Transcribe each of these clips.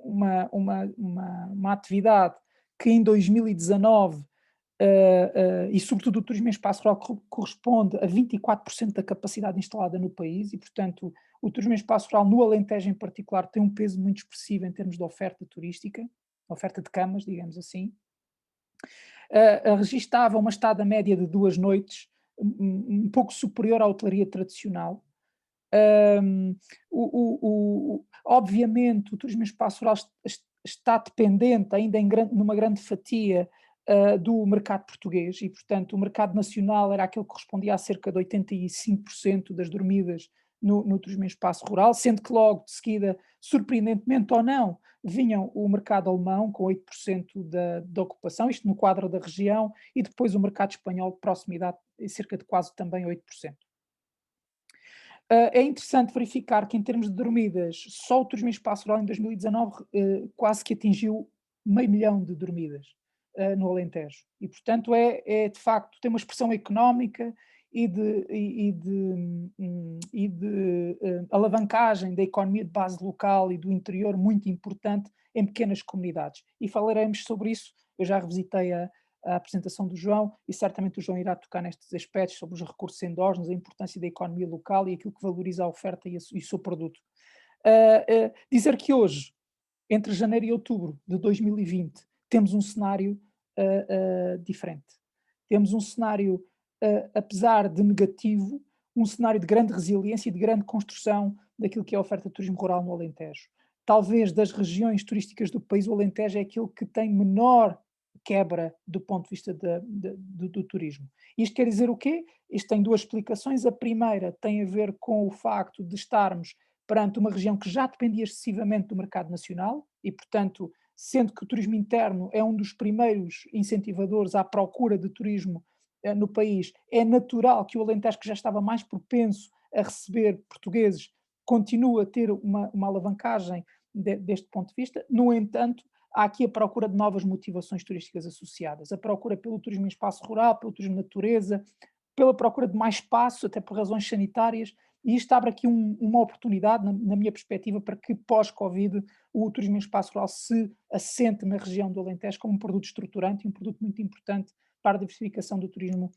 uma atividade que em 2019, e sobretudo o turismo em espaço rural corresponde a 24% da capacidade instalada no país e, portanto, o turismo em espaço rural no Alentejo em particular tem um peso muito expressivo em termos de oferta turística, oferta de camas, digamos assim. Registava uma estada média de 2 noites, um pouco superior à hotelaria tradicional. Hum, Obviamente, o turismo em espaço rural está dependente ainda numa grande fatia do mercado português e, portanto, o mercado nacional era aquele que correspondia a cerca de 85% das dormidas no turismo em espaço rural, sendo que logo de seguida, surpreendentemente ou não, vinham o mercado alemão com 8% da ocupação, isto no quadro da região, e depois o mercado espanhol de proximidade, cerca de quase também 8%. É interessante verificar que em termos de dormidas, só o turismo em espaço rural em 2019 quase que atingiu 500.000 de dormidas no Alentejo. E portanto de facto, tem uma expressão económica e de alavancagem da economia de base local e do interior muito importante em pequenas comunidades. E falaremos sobre isso, eu já revisitei a apresentação do João, e certamente o João irá tocar nestes aspectos sobre os recursos endógenos, a importância da economia local e aquilo que valoriza a oferta e o seu produto. Dizer que hoje, entre janeiro e outubro de 2020, temos um cenário diferente. Temos um cenário, apesar de negativo, um cenário de grande resiliência e de grande construção daquilo que é a oferta de turismo rural no Alentejo. Talvez das regiões turísticas do país, o Alentejo é aquele que tem menor quebra do ponto de vista do turismo. Isto quer dizer o quê? Isto tem duas explicações. A primeira tem a ver com o facto de estarmos perante uma região que já dependia excessivamente do mercado nacional e, portanto, sendo que o turismo interno é um dos primeiros incentivadores à procura de turismo no país, é natural que o Alentejo, que já estava mais propenso a receber portugueses, continue a ter uma alavancagem deste ponto de vista. No entanto, há aqui a procura de novas motivações turísticas associadas, a procura pelo turismo em espaço rural, pelo turismo de natureza, pela procura de mais espaço, até por razões sanitárias, e isto abre aqui uma oportunidade, na minha perspectiva, para que pós-Covid o turismo em espaço rural se assente na região do Alentejo como um produto estruturante e um produto muito importante para a diversificação do turismo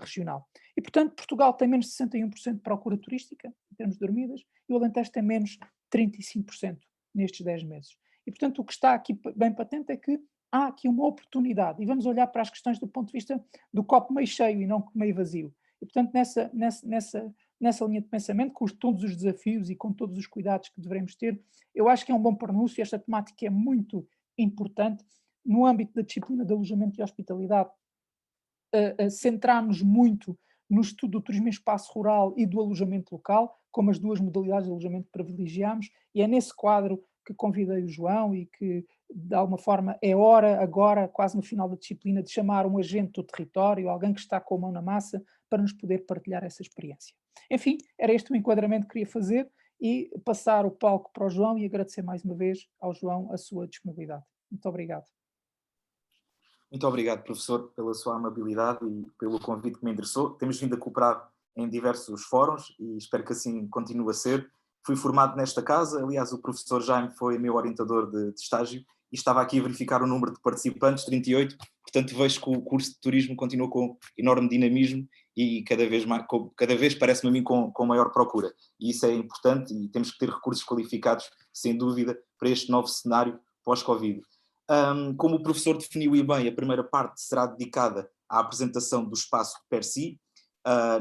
regional. E, portanto, Portugal tem menos de 61% de procura turística, em termos de dormidas, e o Alentejo tem menos 35% nestes 10 meses. E, portanto, o que está aqui bem patente é que há aqui uma oportunidade e vamos olhar para as questões do ponto de vista do copo meio cheio e não meio vazio. E, portanto, nessa linha de pensamento, com todos os desafios e com todos os cuidados que devemos ter, eu acho que é um bom pronúncio. Esta temática é muito importante no âmbito da disciplina de alojamento e hospitalidade. Centrar-nos muito no estudo do turismo em espaço rural e do alojamento local, como as duas modalidades de alojamento que privilegiamos, e é nesse quadro que convidei o João e que, de alguma forma, é hora agora, quase no final da disciplina, de chamar um agente do território, alguém que está com a mão na massa, para nos poder partilhar essa experiência. Enfim, era este o enquadramento que queria fazer e passar o palco para o João e agradecer mais uma vez ao João a sua disponibilidade. Muito obrigado. Muito obrigado, professor, pela sua amabilidade e pelo convite que me endereçou. Temos vindo a cooperar em diversos fóruns e espero que assim continue a ser. Fui formado nesta casa, aliás, o professor Jaime foi meu orientador de estágio e estava aqui a verificar o número de participantes, 38, portanto vejo que o curso de turismo continua com enorme dinamismo e cada vez parece-me a mim com maior procura. E isso é importante e temos que ter recursos qualificados, sem dúvida, para este novo cenário pós-Covid. Como o professor definiu e bem, a primeira parte será dedicada à apresentação do espaço per si.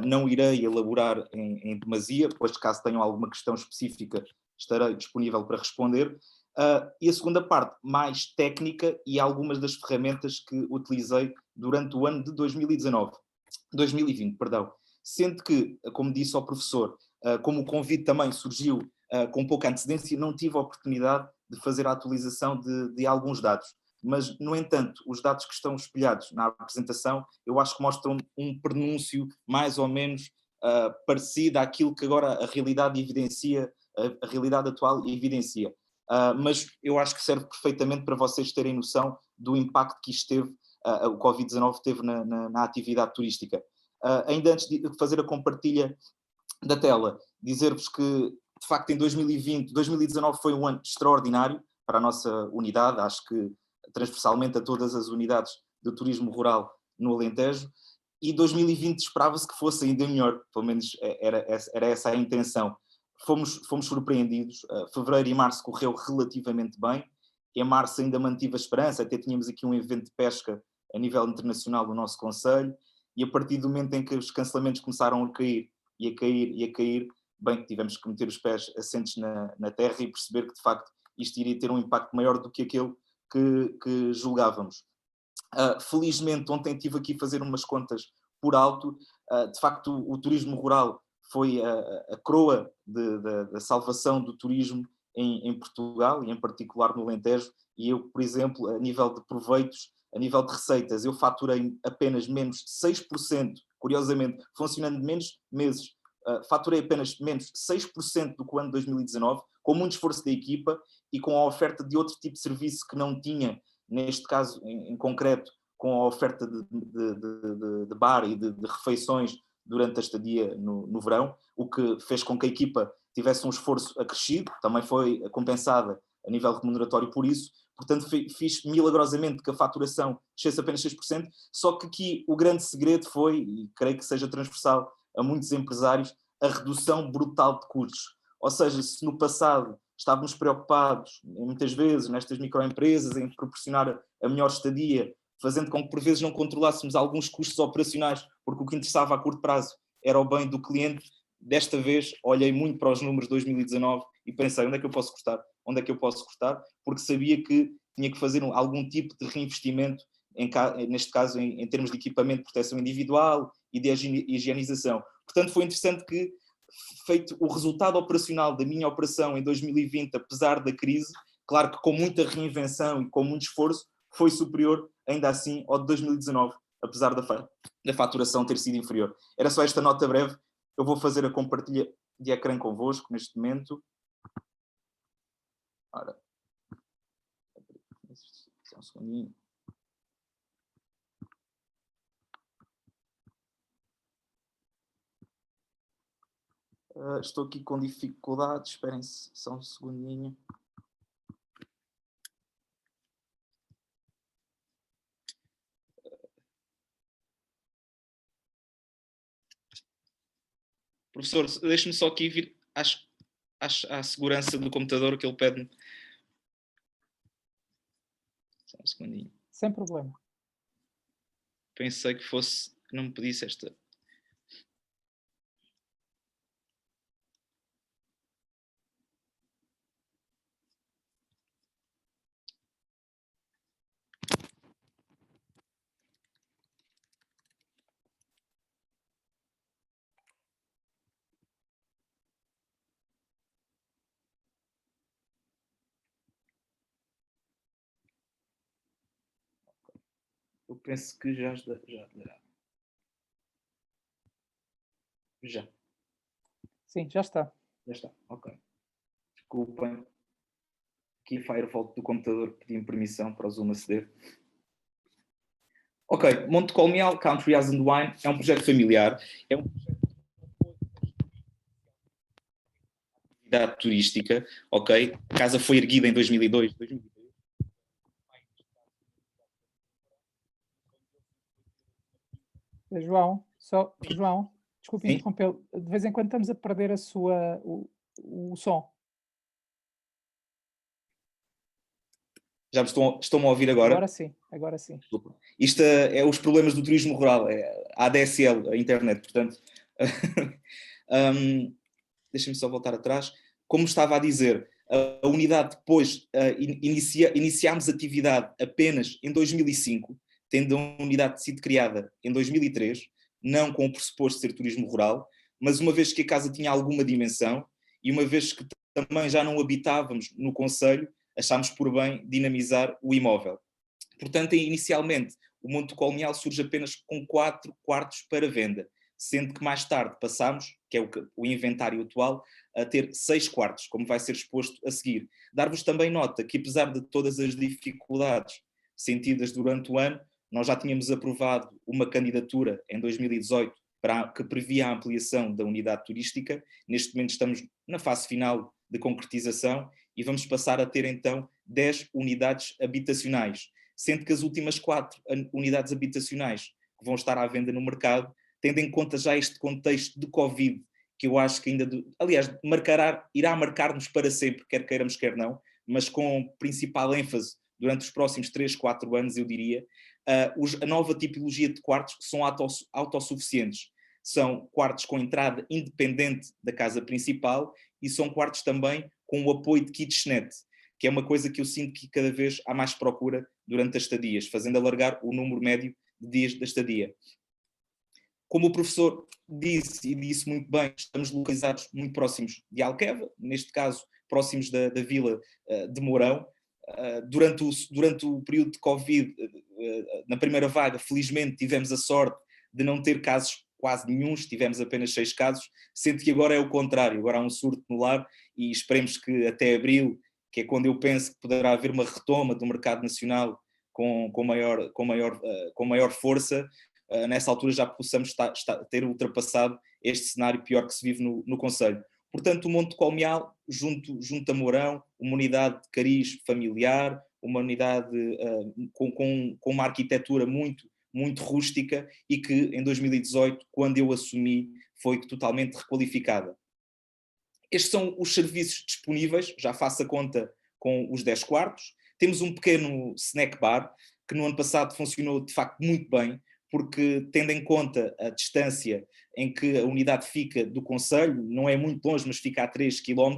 Não irei elaborar em demasia, pois caso tenham alguma questão específica estarei disponível para responder. E a segunda parte, mais técnica e algumas das ferramentas que utilizei durante o ano de 2020, perdão. Sendo que, como disse ao professor, como o convite também surgiu com pouca antecedência, não tive a oportunidade de fazer a atualização de alguns dados. Mas, no entanto, os dados que estão espelhados na apresentação, eu acho que mostram um prenúncio mais ou menos parecido àquilo que agora a realidade evidencia, a realidade atual evidencia. Mas eu acho que serve perfeitamente para vocês terem noção do impacto que isto teve, o Covid-19 teve na atividade turística. Ainda antes de fazer a compartilha da tela, dizer-vos que, de facto, em 2019 foi um ano extraordinário, para a nossa unidade, acho que transversalmente a todas as unidades de turismo rural no Alentejo, e 2020 esperava-se que fosse ainda melhor, pelo menos era essa a intenção. Fomos surpreendidos, fevereiro e março correu relativamente bem, em março ainda mantive a esperança, até tínhamos aqui um evento de pesca a nível internacional do nosso concelho, e a partir do momento em que os cancelamentos começaram a cair, e a cair, bem, tivemos que meter os pés assentes na terra e perceber que de facto isto iria ter um impacto maior do que aquele que julgávamos. Felizmente, ontem estive aqui a fazer umas contas por alto. De facto, o turismo rural foi a coroa da salvação do turismo em Portugal, e em particular no Alentejo, e eu, por exemplo, a nível de proveitos, a nível de receitas, eu faturei apenas menos de 6%, curiosamente, funcionando menos meses, faturei apenas menos de 6% do que o ano de 2019, com muito esforço da equipa e com a oferta de outro tipo de serviço que não tinha, neste caso em concreto, com a oferta de bar e de refeições durante a estadia no verão, o que fez com que a equipa tivesse um esforço acrescido, também foi compensada a nível remuneratório por isso. Portanto, fiz milagrosamente que a faturação descesse apenas 6%, só que aqui o grande segredo foi, e creio que seja transversal a muitos empresários, a redução brutal de custos. Ou seja, se no passado estávamos preocupados, muitas vezes, nestas microempresas, em proporcionar a melhor estadia, fazendo com que por vezes não controlássemos alguns custos operacionais, porque o que interessava a curto prazo era o bem do cliente, desta vez olhei muito para os números de 2019 e pensei, onde é que eu posso cortar? Onde é que eu posso cortar? Porque sabia que tinha que fazer algum tipo de reinvestimento, neste caso em termos de equipamento de proteção individual e de higienização. Portanto, foi interessante que, feito o resultado operacional da minha operação em 2020, apesar da crise, claro que com muita reinvenção e com muito esforço, foi superior ainda assim ao de 2019, apesar da faturação ter sido inferior. Era só esta nota breve. Eu vou fazer a compartilha de ecrã convosco neste momento. Ora, só um segundinho. Estou aqui com dificuldade, esperem só um segundinho. Professor, deixe-me só aqui vir à segurança do computador que ele pede-me. Só um segundinho. Sem problema. Pensei que não me pedisse esta. Eu penso que já dará. Já. Sim, já está. Já está, ok. Desculpem. Aqui Firewall do computador pediu permissão para o Zoom aceder. Ok, Monte Colmial Country As and Wine é um projeto familiar. É um projeto de atividade turística, ok? A casa foi erguida em 2002, 2003. João, desculpe interrompê-lo. De vez em quando estamos a perder o som. Já me estão a ouvir agora? Agora sim. Isto é os problemas do turismo rural, é a ADSL, a internet, portanto. Deixem-me só voltar atrás. Como estava a dizer, a unidade depois iniciámos atividade apenas em 2005, tendo a unidade sido criada em 2003, não com o pressuposto de ser turismo rural, mas uma vez que a casa tinha alguma dimensão e uma vez que também já não habitávamos no concelho, achámos por bem dinamizar o imóvel. Portanto, inicialmente, o Monte Colonial surge apenas com 4 quartos para venda, sendo que mais tarde passámos, que é o inventário atual, a ter 6 quartos, como vai ser exposto a seguir. Dar-vos também nota que, apesar de todas as dificuldades sentidas durante o ano, nós já tínhamos aprovado uma candidatura em 2018 que previa a ampliação da unidade turística. Neste momento estamos na fase final de concretização e vamos passar a ter então 10 unidades habitacionais, sendo que as últimas 4 unidades habitacionais que vão estar à venda no mercado, tendo em conta já este contexto de Covid, que eu acho que ainda, aliás, irá marcar-nos para sempre, quer queiramos, quer não, mas com principal ênfase durante os próximos 3, 4 anos, eu diria, a nova tipologia de quartos que são autossuficientes. São quartos com entrada independente da casa principal e são quartos também com o apoio de kitchenette, que é uma coisa que eu sinto que cada vez há mais procura durante as estadias, fazendo alargar o número médio de dias da estadia. Como o professor disse, e disse muito bem, estamos localizados muito próximos de Alqueva, neste caso próximos da vila de Mourão. Durante o período de Covid, na primeira vaga, felizmente tivemos a sorte de não ter casos quase nenhuns, tivemos apenas 6 casos, sendo que agora é o contrário, agora há um surto no lar e esperemos que até abril, que é quando eu penso que poderá haver uma retoma do mercado nacional com maior força, nessa altura já possamos ter ultrapassado este cenário pior que se vive no concelho. Portanto, o Monte de Colmeal, junto a Mourão, uma unidade de cariz familiar, uma unidade com uma arquitetura muito rústica e que em 2018, quando eu assumi, foi totalmente requalificada. Estes são os serviços disponíveis, já faço a conta com os 10 quartos. Temos um pequeno snack bar, que no ano passado funcionou de facto muito bem, porque tendo em conta a distância em que a unidade fica do concelho, não é muito longe, mas fica a 3 km,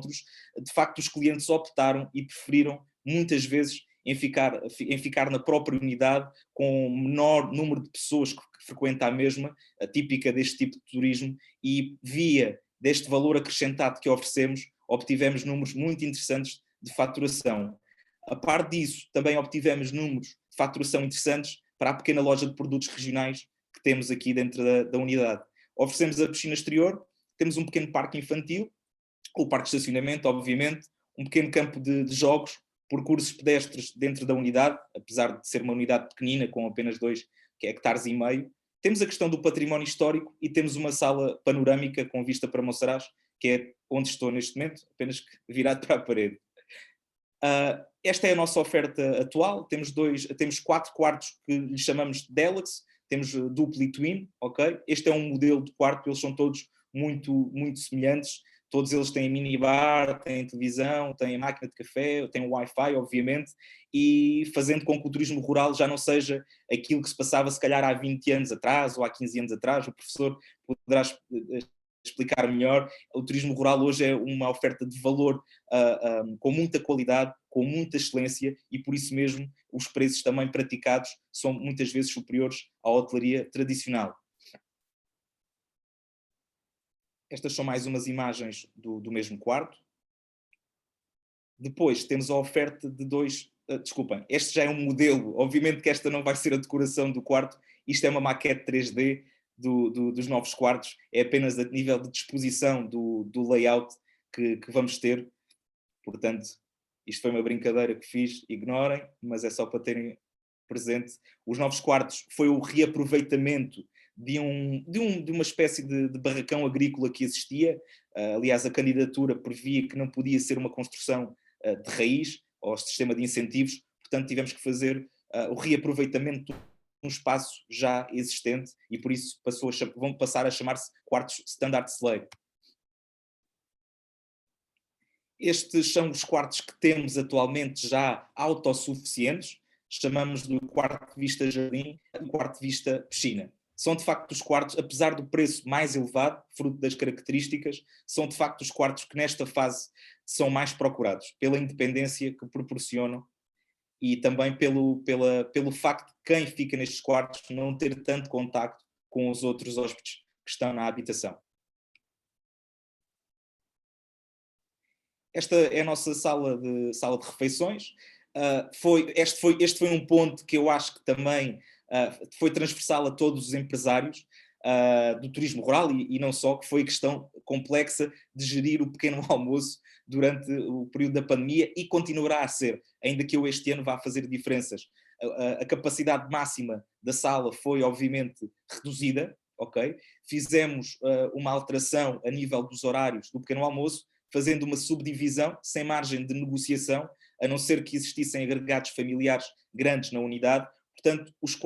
de facto os clientes optaram e preferiram muitas vezes em ficar na própria unidade com o menor número de pessoas que frequenta a mesma, a típica deste tipo de turismo, e via deste valor acrescentado que oferecemos, obtivemos números muito interessantes de faturação. A par disso, também obtivemos números de faturação interessantes para a pequena loja de produtos regionais que temos aqui dentro da unidade. Oferecemos a piscina exterior, temos um pequeno parque infantil, o parque de estacionamento, obviamente, um pequeno campo de jogos, percursos pedestres dentro da unidade, apesar de ser uma unidade pequenina, com apenas 2 hectares e meio. Temos a questão do património histórico e temos uma sala panorâmica com vista para Monsaraz, que é onde estou neste momento, apenas virado para a parede. Esta é a nossa oferta atual, temos 4 quartos que lhe chamamos Deluxe, temos duplo e twin, ok? Este é um modelo de quarto, eles são todos muito semelhantes, todos eles têm minibar, têm televisão, têm máquina de café, têm Wi-Fi, obviamente, e fazendo com que o turismo rural já não seja aquilo que se passava se calhar há 20 anos atrás ou há 15 anos atrás, o professor poderá explicar melhor. O turismo rural hoje é uma oferta de valor com muita qualidade, com muita excelência e por isso mesmo os preços também praticados são muitas vezes superiores à hotelaria tradicional. Estas são mais umas imagens do mesmo quarto. Depois temos a oferta de 2... desculpem, este já é um modelo, obviamente que esta não vai ser a decoração do quarto, isto é uma maquete 3D dos novos quartos, é apenas a nível de disposição do layout que vamos ter, portanto, isto foi uma brincadeira que fiz, ignorem, mas é só para terem presente. Os novos quartos foi o reaproveitamento de uma espécie de barracão agrícola que existia, aliás a candidatura previa que não podia ser uma construção de raiz, ou sistema de incentivos, portanto tivemos que fazer o reaproveitamento de um espaço já existente e por isso vão passar a chamar-se quartos Standard Slab. Estes são os quartos que temos atualmente já autossuficientes, chamamos do quarto de vista jardim e quarto de vista piscina. São de facto os quartos, apesar do preço mais elevado, fruto das características, são de facto os quartos que nesta fase são mais procurados, pela independência que proporcionam e também pelo facto de quem fica nestes quartos não ter tanto contacto com os outros hóspedes que estão na habitação. Esta é a nossa sala de refeições. Este foi um ponto que eu acho que também foi transversal a todos os empresários do turismo rural e não só, que foi a questão complexa de gerir o pequeno almoço durante o período da pandemia e continuará a ser, ainda que eu este ano vá fazer diferenças. A capacidade máxima da sala foi obviamente reduzida, ok? Fizemos uma alteração a nível dos horários do pequeno almoço, fazendo uma subdivisão sem margem de negociação, a não ser que existissem agregados familiares grandes na unidade. Portanto, os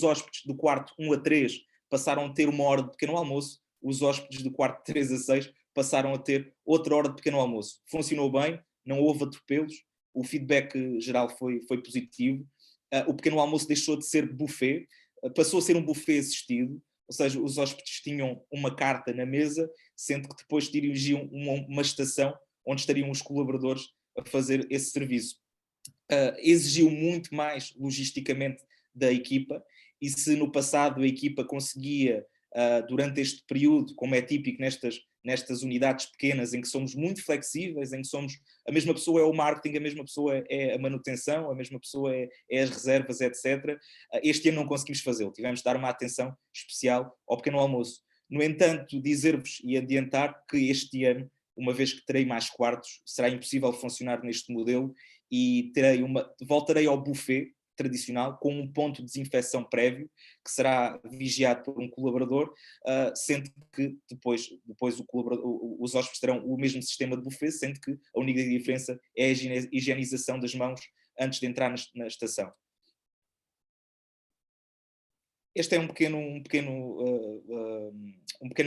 hóspedes do quarto 1 a 3 passaram a ter uma hora de pequeno almoço, os hóspedes do quarto 3 a 6 passaram a ter outra hora de pequeno almoço. Funcionou bem, não houve atropelos, o feedback geral foi positivo. O pequeno almoço deixou de ser buffet, passou a ser um buffet assistido, ou seja, os hóspedes tinham uma carta na mesa, sendo que depois dirigiam uma estação onde estariam os colaboradores a fazer esse serviço. Exigiu muito mais logisticamente da equipa, e se no passado a equipa conseguia, durante este período, como é típico nestas unidades pequenas, em que somos muito flexíveis, em que a mesma pessoa é o marketing, a mesma pessoa é a manutenção, a mesma pessoa é as reservas, etc. Este ano não conseguimos fazê-lo, tivemos de dar uma atenção especial ao pequeno almoço. No entanto, dizer-vos e adiantar que este ano, uma vez que terei mais quartos, será impossível funcionar neste modelo e voltarei ao buffet tradicional, com um ponto de desinfecção prévio, que será vigiado por um colaborador, sendo que depois os hóspedes terão o mesmo sistema de buffet, sendo que a única diferença é a higienização das mãos antes de entrar na estação. Este é um pequeno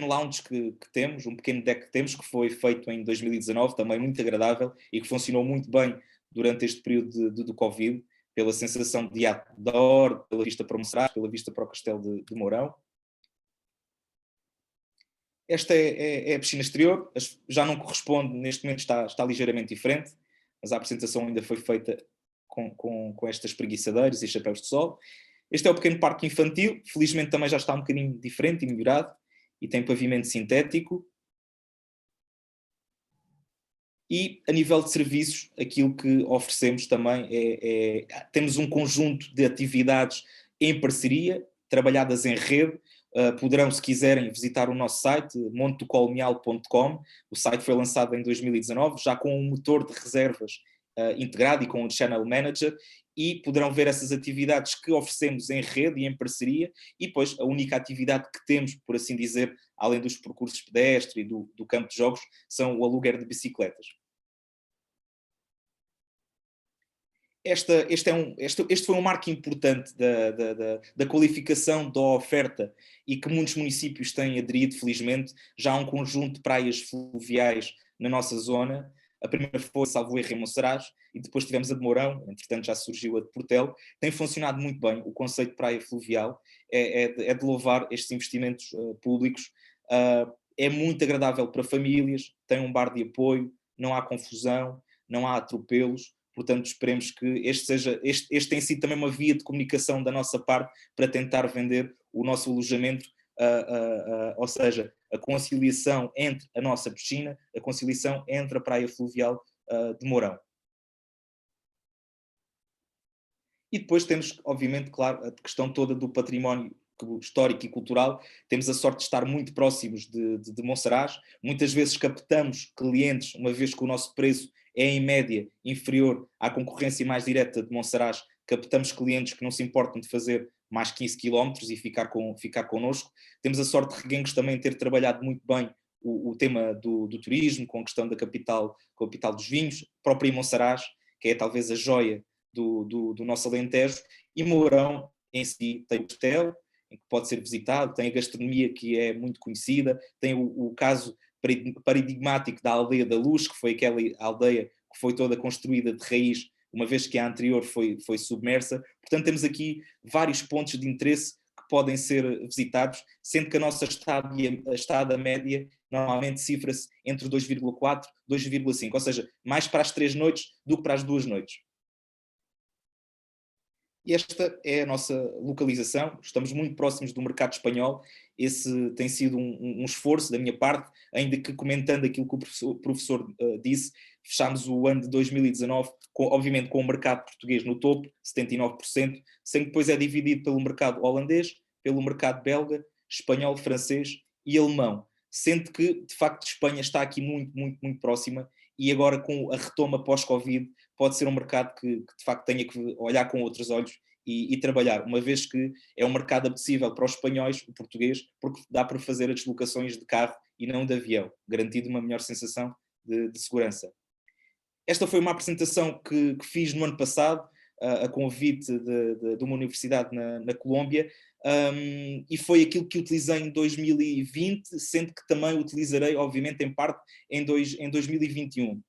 lounge que temos, um pequeno deck que temos, que foi feito em 2019, também muito agradável e que funcionou muito bem durante este período do Covid, pela sensação de outdoor, pela vista para Monsaraz, pela vista para o Castelo de Mourão. Esta é a piscina exterior, já não corresponde, neste momento está ligeiramente diferente, mas a apresentação ainda foi feita com estas preguiçadeiras e chapéus de sol. Este é o pequeno parque infantil, felizmente também já está um bocadinho diferente e melhorado, e tem pavimento sintético. E a nível de serviços, aquilo que oferecemos também temos um conjunto de atividades em parceria, trabalhadas em rede. Poderão, se quiserem, visitar o nosso site, montedocolmial.com. O site foi lançado em 2019, já com um motor de reservas integrado e com o Channel Manager, e poderão ver essas atividades que oferecemos em rede e em parceria, e depois a única atividade que temos, por assim dizer, além dos percursos pedestre e do campo de jogos, são o aluguer de bicicletas. Este foi um marco importante da qualificação da oferta e que muitos municípios têm aderido, felizmente. Já há um conjunto de praias fluviais na nossa zona. A primeira foi Salvo Erro em Monsaraz e depois tivemos a de Mourão, entretanto já surgiu a de Portelo. Tem funcionado muito bem. O conceito de praia fluvial é de louvar estes investimentos públicos. É muito agradável para famílias, tem um bar de apoio, não há confusão, não há atropelos. Portanto, esperemos que este tem sido também uma via de comunicação da nossa parte para tentar vender o nosso alojamento, ou seja, a conciliação entre a nossa piscina, a conciliação entre a praia fluvial de Mourão. E depois temos, obviamente, claro, a questão toda do património histórico e cultural. Temos a sorte de estar muito próximos de Monsaraz. Muitas vezes captamos clientes, uma vez que o nosso preço é em média inferior à concorrência mais direta de Monsaraz, captamos clientes que não se importam de fazer mais 15 km e ficar connosco. Temos a sorte de Reguengos também ter trabalhado muito bem o tema do turismo, com a questão da capital dos vinhos, própria Monsaraz, que é talvez a joia do nosso Alentejo, e Mourão em si tem o hotel, em que pode ser visitado, tem a gastronomia que é muito conhecida, tem o caso paradigmático da Aldeia da Luz, que foi aquela aldeia que foi toda construída de raiz, uma vez que a anterior foi submersa. Portanto, temos aqui vários pontos de interesse que podem ser visitados, sendo que a nossa estada média normalmente cifra-se entre 2,4 e 2,5, ou seja, mais para as 3 noites do que para as 2 noites. E esta é a nossa localização, estamos muito próximos do mercado espanhol. Esse tem sido um esforço da minha parte, ainda que, comentando aquilo que o professor disse, fechámos o ano de 2019, obviamente com o mercado português no topo, 79%, sendo que depois é dividido pelo mercado holandês, pelo mercado belga, espanhol, francês e alemão, sendo que, de facto, Espanha está aqui muito, muito, muito próxima, e agora com a retoma pós-Covid pode ser um mercado que de facto tenha que olhar com outros olhos e trabalhar, uma vez que é um mercado apetecível para os espanhóis, o português, porque dá para fazer as deslocações de carro e não de avião, garantindo uma melhor sensação de segurança. Esta foi uma apresentação que fiz no ano passado, a convite de uma universidade na Colômbia, e foi aquilo que utilizei em 2020, sendo que também utilizarei, obviamente, em parte, em 2021.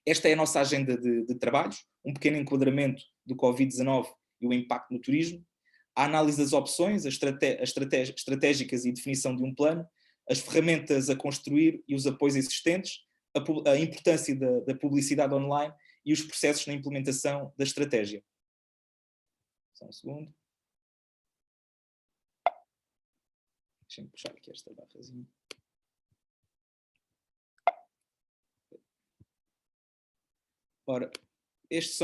Esta é a nossa agenda de trabalhos, um pequeno enquadramento do Covid-19 e o impacto no turismo, a análise das opções, as estratégicas e definição de um plano, as ferramentas a construir e os apoios existentes, a importância da publicidade online e os processos na implementação da estratégia. Só um segundo. Deixem-me puxar aqui esta barrazinha. Ora, estes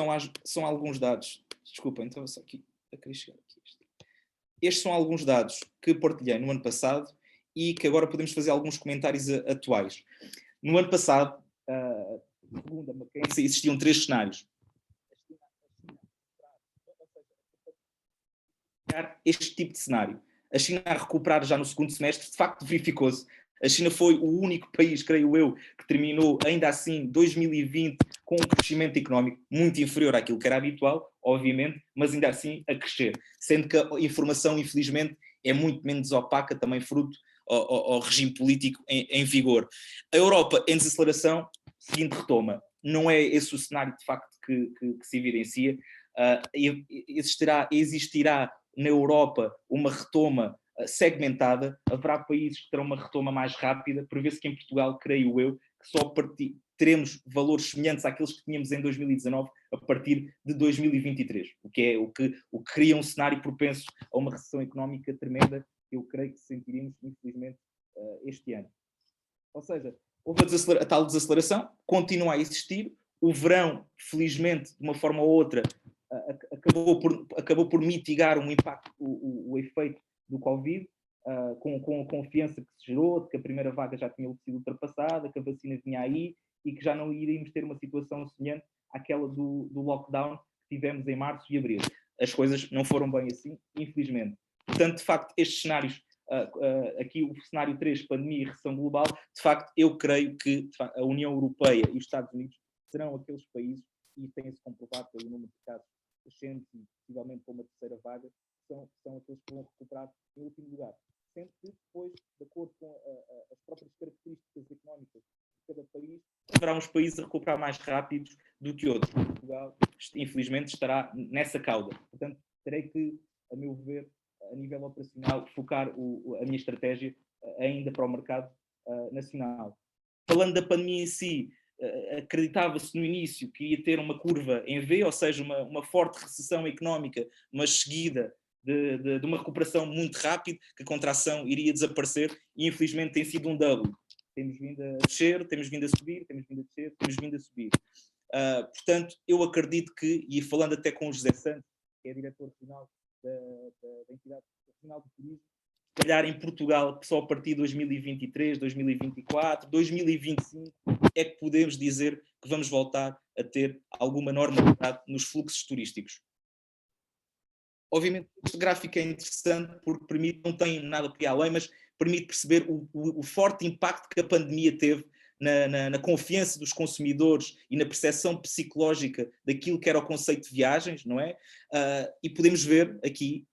são alguns dados. Desculpa, então só aqui a querer chegar aqui. Estes são alguns dados que partilhei no ano passado e que agora podemos fazer alguns comentários atuais. No ano passado, segundo a McKinsey, existiam 3 cenários. Este tipo de cenário. A China a recuperar já no segundo semestre, de facto verificou-se. A China foi o único país, creio eu, que terminou ainda assim 2020 com um crescimento económico muito inferior àquilo que era habitual, obviamente, mas ainda assim a crescer. Sendo que a informação, infelizmente, é muito menos opaca, também fruto ao regime político em vigor. A Europa em desaceleração, seguinte retoma. Não é esse o cenário, de facto, que se evidencia. Existirá na Europa uma retoma segmentada, haverá países que terão uma retoma mais rápida, prevê-se que em Portugal, creio eu, que só teremos valores semelhantes àqueles que tínhamos em 2019 a partir de 2023, o que cria um cenário propenso a uma recessão económica tremenda, que eu creio que sentiremos, infelizmente, este ano. Ou seja, houve a tal desaceleração, continua a existir, o verão, felizmente, de uma forma ou outra, acabou por mitigar um impacto, o efeito do Covid, com a confiança que se gerou, de que a primeira vaga já tinha sido ultrapassada, que a vacina vinha aí e que já não iríamos ter uma situação semelhante àquela do lockdown que tivemos em março e abril. As coisas não foram bem assim, infelizmente. Portanto, de facto, estes cenários, aqui o cenário 3, pandemia e recessão global, de facto, eu creio que a União Europeia e os Estados Unidos serão aqueles países, e tem-se comprovado pelo número de casos crescentes e possivelmente com uma terceira vaga, são aqueles que vão recuperar em último lugar. Sendo que depois, de acordo com as próprias características económicas de cada país, haverá uns países a recuperar mais rápidos do que outros. Portugal, infelizmente, estará nessa cauda. Portanto, terei que, a meu ver, a nível operacional, focar a minha estratégia ainda para o mercado nacional. Falando da pandemia em si, acreditava-se no início que ia ter uma curva em V, ou seja, uma forte recessão económica, mas seguida de uma recuperação muito rápida, que a contração iria desaparecer, e infelizmente tem sido um double. Temos vindo a descer, temos vindo a subir, temos vindo a descer, temos vindo a subir. Portanto, eu acredito que, e falando até com o José Santos, que é diretor regional da entidade regional do turismo, se calhar em Portugal, só a partir de 2023, 2024, 2025, é que podemos dizer que vamos voltar a ter alguma normalidade nos fluxos turísticos. Obviamente, este gráfico é interessante porque permite, não tem nada para ir além, mas permite perceber o forte impacto que a pandemia teve na confiança dos consumidores e na percepção psicológica daquilo que era o conceito de viagens, não é? E podemos ver aqui,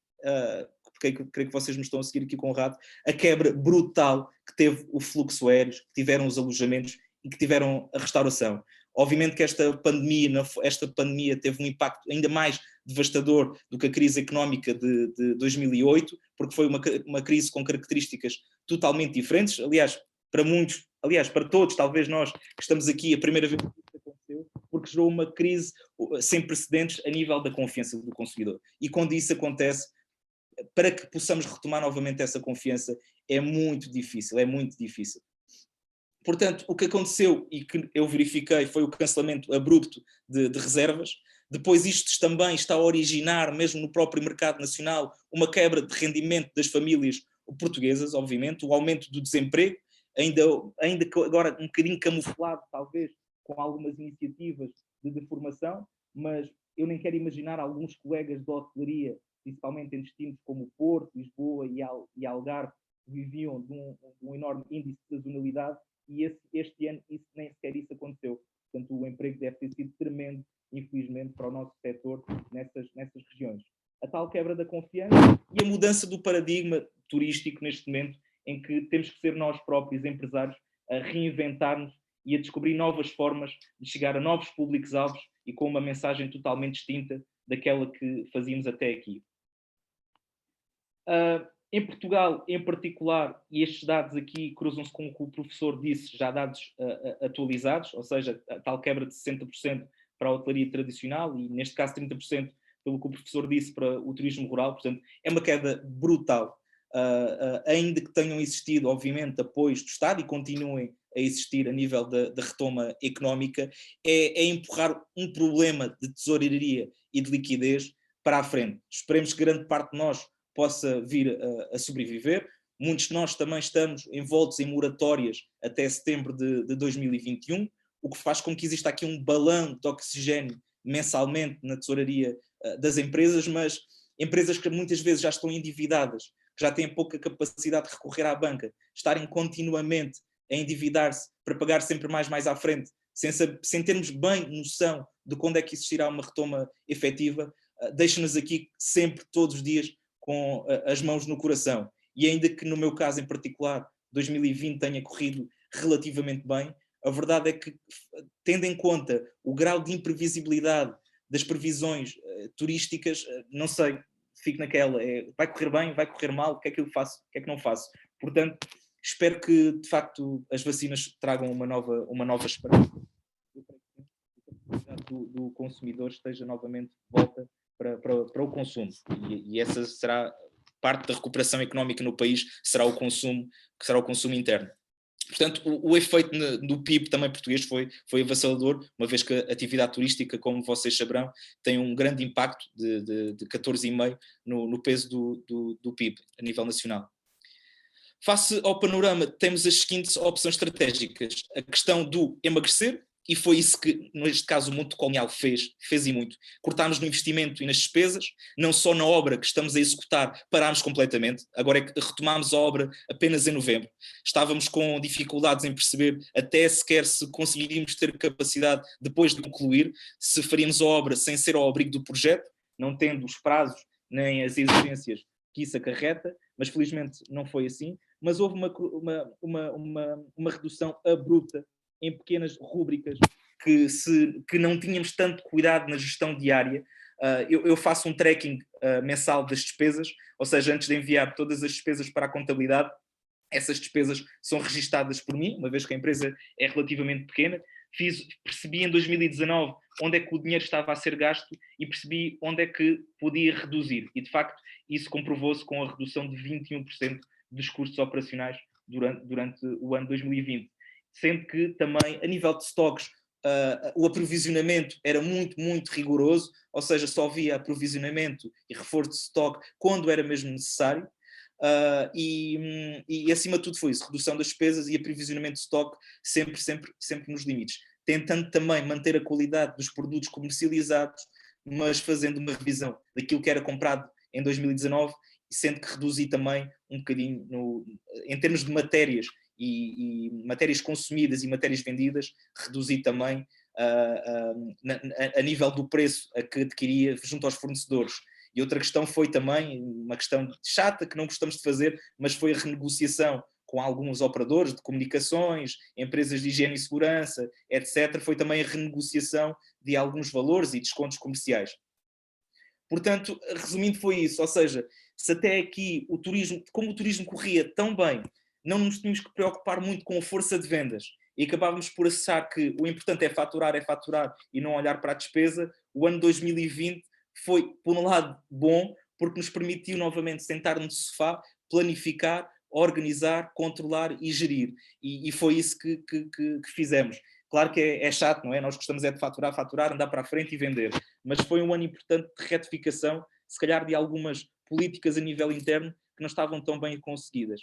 porque creio que vocês me estão a seguir aqui, Conrado, a quebra brutal que teve o fluxo aéreo, que tiveram os alojamentos e que tiveram a restauração. Obviamente que esta pandemia teve um impacto ainda mais devastador do que a crise económica de 2008, porque foi uma crise com características totalmente diferentes. Aliás, para todos, talvez nós que estamos aqui, a primeira vez que isso aconteceu, porque gerou uma crise sem precedentes a nível da confiança do consumidor. E quando isso acontece, para que possamos retomar novamente essa confiança, é muito difícil, é muito difícil. Portanto, o que aconteceu e que eu verifiquei foi o cancelamento abrupto de reservas. Depois isto também está a originar, mesmo no próprio mercado nacional, uma quebra de rendimento das famílias portuguesas, obviamente, o aumento do desemprego, ainda que agora um bocadinho camuflado, talvez, com algumas iniciativas de formação, mas eu nem quero imaginar alguns colegas da hotelaria, principalmente em destinos como Porto, Lisboa e Algarve, que viviam de um enorme índice de sazonalidade, e este ano nem sequer isso aconteceu. Portanto, o emprego deve ter sido tremendo, infelizmente, para o nosso setor nessas regiões. A tal quebra da confiança e a mudança do paradigma turístico neste momento, em que temos que ser nós próprios, empresários, a reinventar-nos e a descobrir novas formas de chegar a novos públicos-alvos e com uma mensagem totalmente distinta daquela que fazíamos até aqui. Em Portugal, em particular, e estes dados aqui cruzam-se com o que o professor disse, já dados atualizados, ou seja, a tal quebra de 60% para a hotelaria tradicional e, neste caso, 30%, pelo que o professor disse, para o turismo rural. Portanto, é uma queda brutal. Ainda que tenham existido, obviamente, apoios do Estado e continuem a existir a nível da retoma económica, é empurrar um problema de tesouraria e de liquidez para a frente. Esperemos que grande parte de nós possa vir a sobreviver. Muitos de nós também estamos envoltos em moratórias até setembro de 2021, o que faz com que exista aqui um balão de oxigênio mensalmente na tesouraria das empresas, mas empresas que muitas vezes já estão endividadas, que já têm pouca capacidade de recorrer à banca, estarem continuamente a endividar-se para pagar sempre mais à frente, sem termos bem noção de quando é que existirá uma retoma efetiva, deixa-nos aqui sempre, todos os dias, com as mãos no coração. E ainda que no meu caso em particular 2020 tenha corrido relativamente bem, a verdade é que, tendo em conta o grau de imprevisibilidade das previsões turísticas, não sei, fico naquela, vai correr bem, vai correr mal, o que é que eu faço, o que é que não faço? Portanto, espero que de facto as vacinas tragam uma nova esperança. Do consumidor esteja novamente de volta para o consumo, e essa será parte da recuperação económica no país, será o consumo interno. Portanto, o efeito no PIB também português foi avassalador, uma vez que a atividade turística, como vocês saberão, tem um grande impacto de 14,5% no peso do PIB a nível nacional. Face ao panorama, temos as seguintes opções estratégicas. A questão do emagrecer, e foi isso que, neste caso, o mundo colonial fez e muito. Cortámos no investimento e nas despesas, não só na obra que estamos a executar, parámos completamente. Agora é que retomámos a obra apenas em novembro. Estávamos com dificuldades em perceber até sequer se conseguiríamos ter capacidade, depois de concluir, se faríamos a obra sem ser ao abrigo do projeto, não tendo os prazos nem as exigências que isso acarreta, mas felizmente não foi assim. Mas houve uma redução abrupta em pequenas rúbricas que não tínhamos tanto cuidado na gestão diária. Eu faço um tracking mensal das despesas, ou seja, antes de enviar todas as despesas para a contabilidade, essas despesas são registadas por mim, uma vez que a empresa é relativamente pequena. Percebi em 2019 onde é que o dinheiro estava a ser gasto e percebi onde é que podia reduzir. E, de facto, isso comprovou-se com a redução de 21% dos custos operacionais durante o ano 2020. Sendo que também, a nível de stocks, o aprovisionamento era muito rigoroso, ou seja, só havia aprovisionamento e reforço de stock quando era mesmo necessário. E acima de tudo foi isso, redução das despesas e aprovisionamento de stock sempre nos limites, tentando também manter a qualidade dos produtos comercializados, mas fazendo uma revisão daquilo que era comprado em 2019, sendo que reduzi também um bocadinho em termos de matérias e matérias consumidas e matérias vendidas, reduzi também a nível do preço a que adquiria junto aos fornecedores. E outra questão foi também, uma questão chata que não gostamos de fazer, mas foi a renegociação com alguns operadores de comunicações, empresas de higiene e segurança, etc. Foi também a renegociação de alguns valores e descontos comerciais. Portanto, resumindo, foi isso. Ou seja, se até aqui como o turismo corria tão bem, não nos tínhamos que preocupar muito com a força de vendas e acabávamos por achar que o importante é faturar e não olhar para a despesa, o ano 2020 foi, por um lado, bom, porque nos permitiu novamente sentar no sofá, planificar, organizar, controlar e gerir. E foi isso que fizemos. Claro que é chato, não é? Nós gostamos de faturar, andar para a frente e vender. Mas foi um ano importante de retificação, se calhar de algumas políticas a nível interno que não estavam tão bem conseguidas.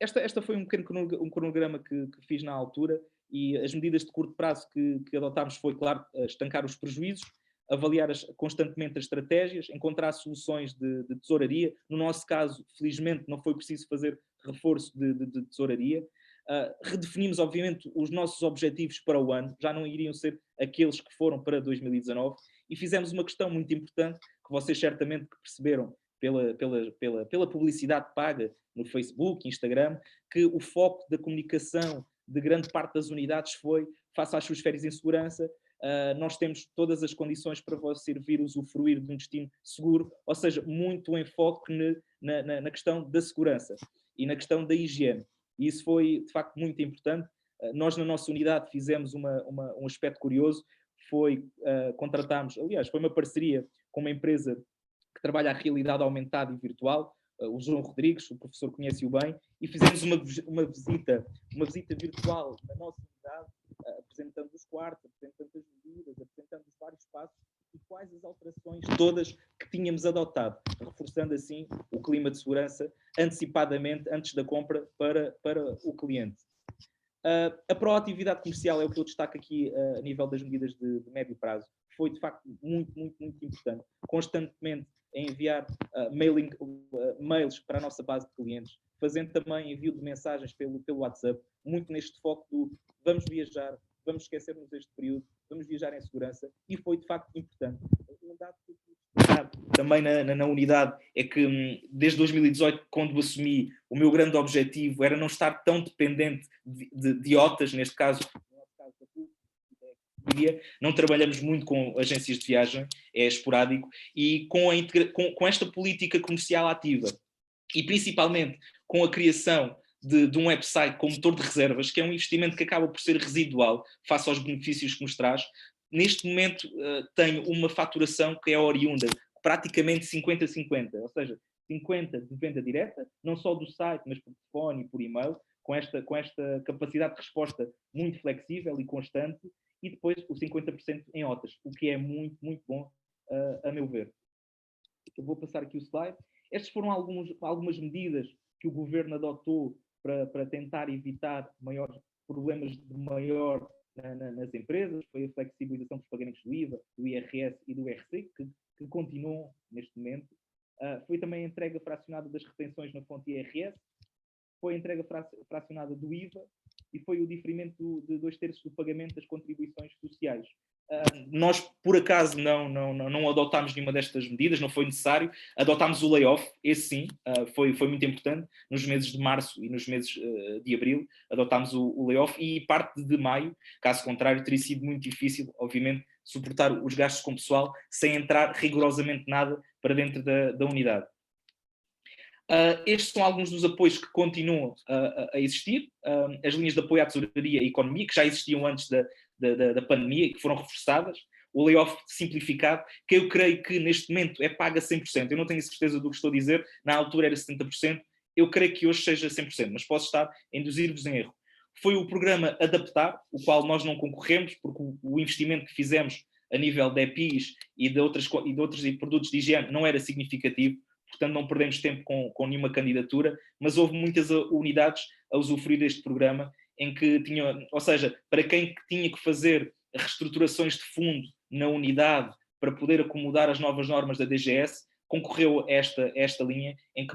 Esta foi um pequeno cronograma que fiz na altura, e as medidas de curto prazo que adotámos foi, claro, estancar os prejuízos, avaliar constantemente as estratégias, encontrar soluções de tesouraria. No nosso caso, felizmente, não foi preciso fazer reforço de tesouraria. Redefinimos, obviamente, os nossos objetivos para o ano, já não iriam ser aqueles que foram para 2019, e fizemos uma questão muito importante, que vocês certamente perceberam pela publicidade paga no Facebook, Instagram, que o foco da comunicação de grande parte das unidades foi: faça as suas férias em segurança, nós temos todas as condições para você vir usufruir de um destino seguro, ou seja, muito enfoque na questão da segurança e na questão da higiene. E isso foi, de facto, muito importante. Nós, na nossa unidade, fizemos um aspecto curioso, foi contratarmos, aliás, foi uma parceria com uma empresa que trabalha a realidade aumentada e virtual, o João Rodrigues, o professor conhece-o bem, e fizemos uma visita virtual na nossa unidade, apresentando os quartos, apresentando as medidas, apresentando os vários passos e quais as alterações todas que tínhamos adotado, reforçando assim o clima de segurança antecipadamente, antes da compra, para o cliente. A proatividade comercial é o que eu destaco aqui a nível das medidas de médio prazo. Foi, de facto, muito, muito, muito importante. Constantemente a enviar mails para a nossa base de clientes, fazendo também envio de mensagens pelo WhatsApp, muito neste foco do vamos viajar, vamos esquecer-nos deste período, vamos viajar em segurança, e foi, de facto, importante. Um dado que eu destacar também na unidade é que, desde 2018, quando assumi, o meu grande objetivo era não estar tão dependente de OTAs, neste caso, não trabalhamos muito com agências de viagem, é esporádico, e com esta política comercial ativa, e principalmente com a criação de um website com motor de reservas, que é um investimento que acaba por ser residual face aos benefícios que nos traz, neste momento tenho uma faturação que é oriunda, praticamente 50-50, ou seja, 50% de venda direta, não só do site, mas por telefone e por e-mail, com esta capacidade de resposta muito flexível e constante, e depois o 50% em OTAs, o que é muito, muito bom, a meu ver. Eu vou passar aqui o slide. Estas foram algumas medidas que o governo adotou para tentar evitar maiores problemas nas empresas. Foi a flexibilização dos pagamentos do IVA, do IRS e do IRC, que continuam neste momento. Foi também a entrega fracionada das retenções na fonte IRS, foi a entrega fracionada do IVA e foi o diferimento de 2/3 do pagamento das contribuições sociais. Nós, por acaso, não adotámos nenhuma destas medidas, não foi necessário. Adotámos o layoff, esse sim, foi muito importante. Nos meses de março e nos meses de abril, adotámos o layoff, e parte de maio, caso contrário, teria sido muito difícil, obviamente, suportar os gastos com pessoal sem entrar rigorosamente nada para dentro da unidade. Estes são alguns dos apoios que continuam a existir. As linhas de apoio à tesouraria e economia, que já existiam antes da pandemia e que foram reforçadas. O layoff simplificado, que eu creio que neste momento é pago a 100%. Eu não tenho certeza do que estou a dizer, na altura era 70%, eu creio que hoje seja 100%, mas posso estar a induzir-vos em erro. Foi o programa Adaptar, o qual nós não concorremos, porque o investimento que fizemos a nível de EPIs e de outros produtos de higiene não era significativo, portanto não perdemos tempo com nenhuma candidatura, mas houve muitas unidades a usufruir deste programa, em que ou seja, para quem tinha que fazer reestruturações de fundo na unidade para poder acomodar as novas normas da DGS, concorreu a esta linha, em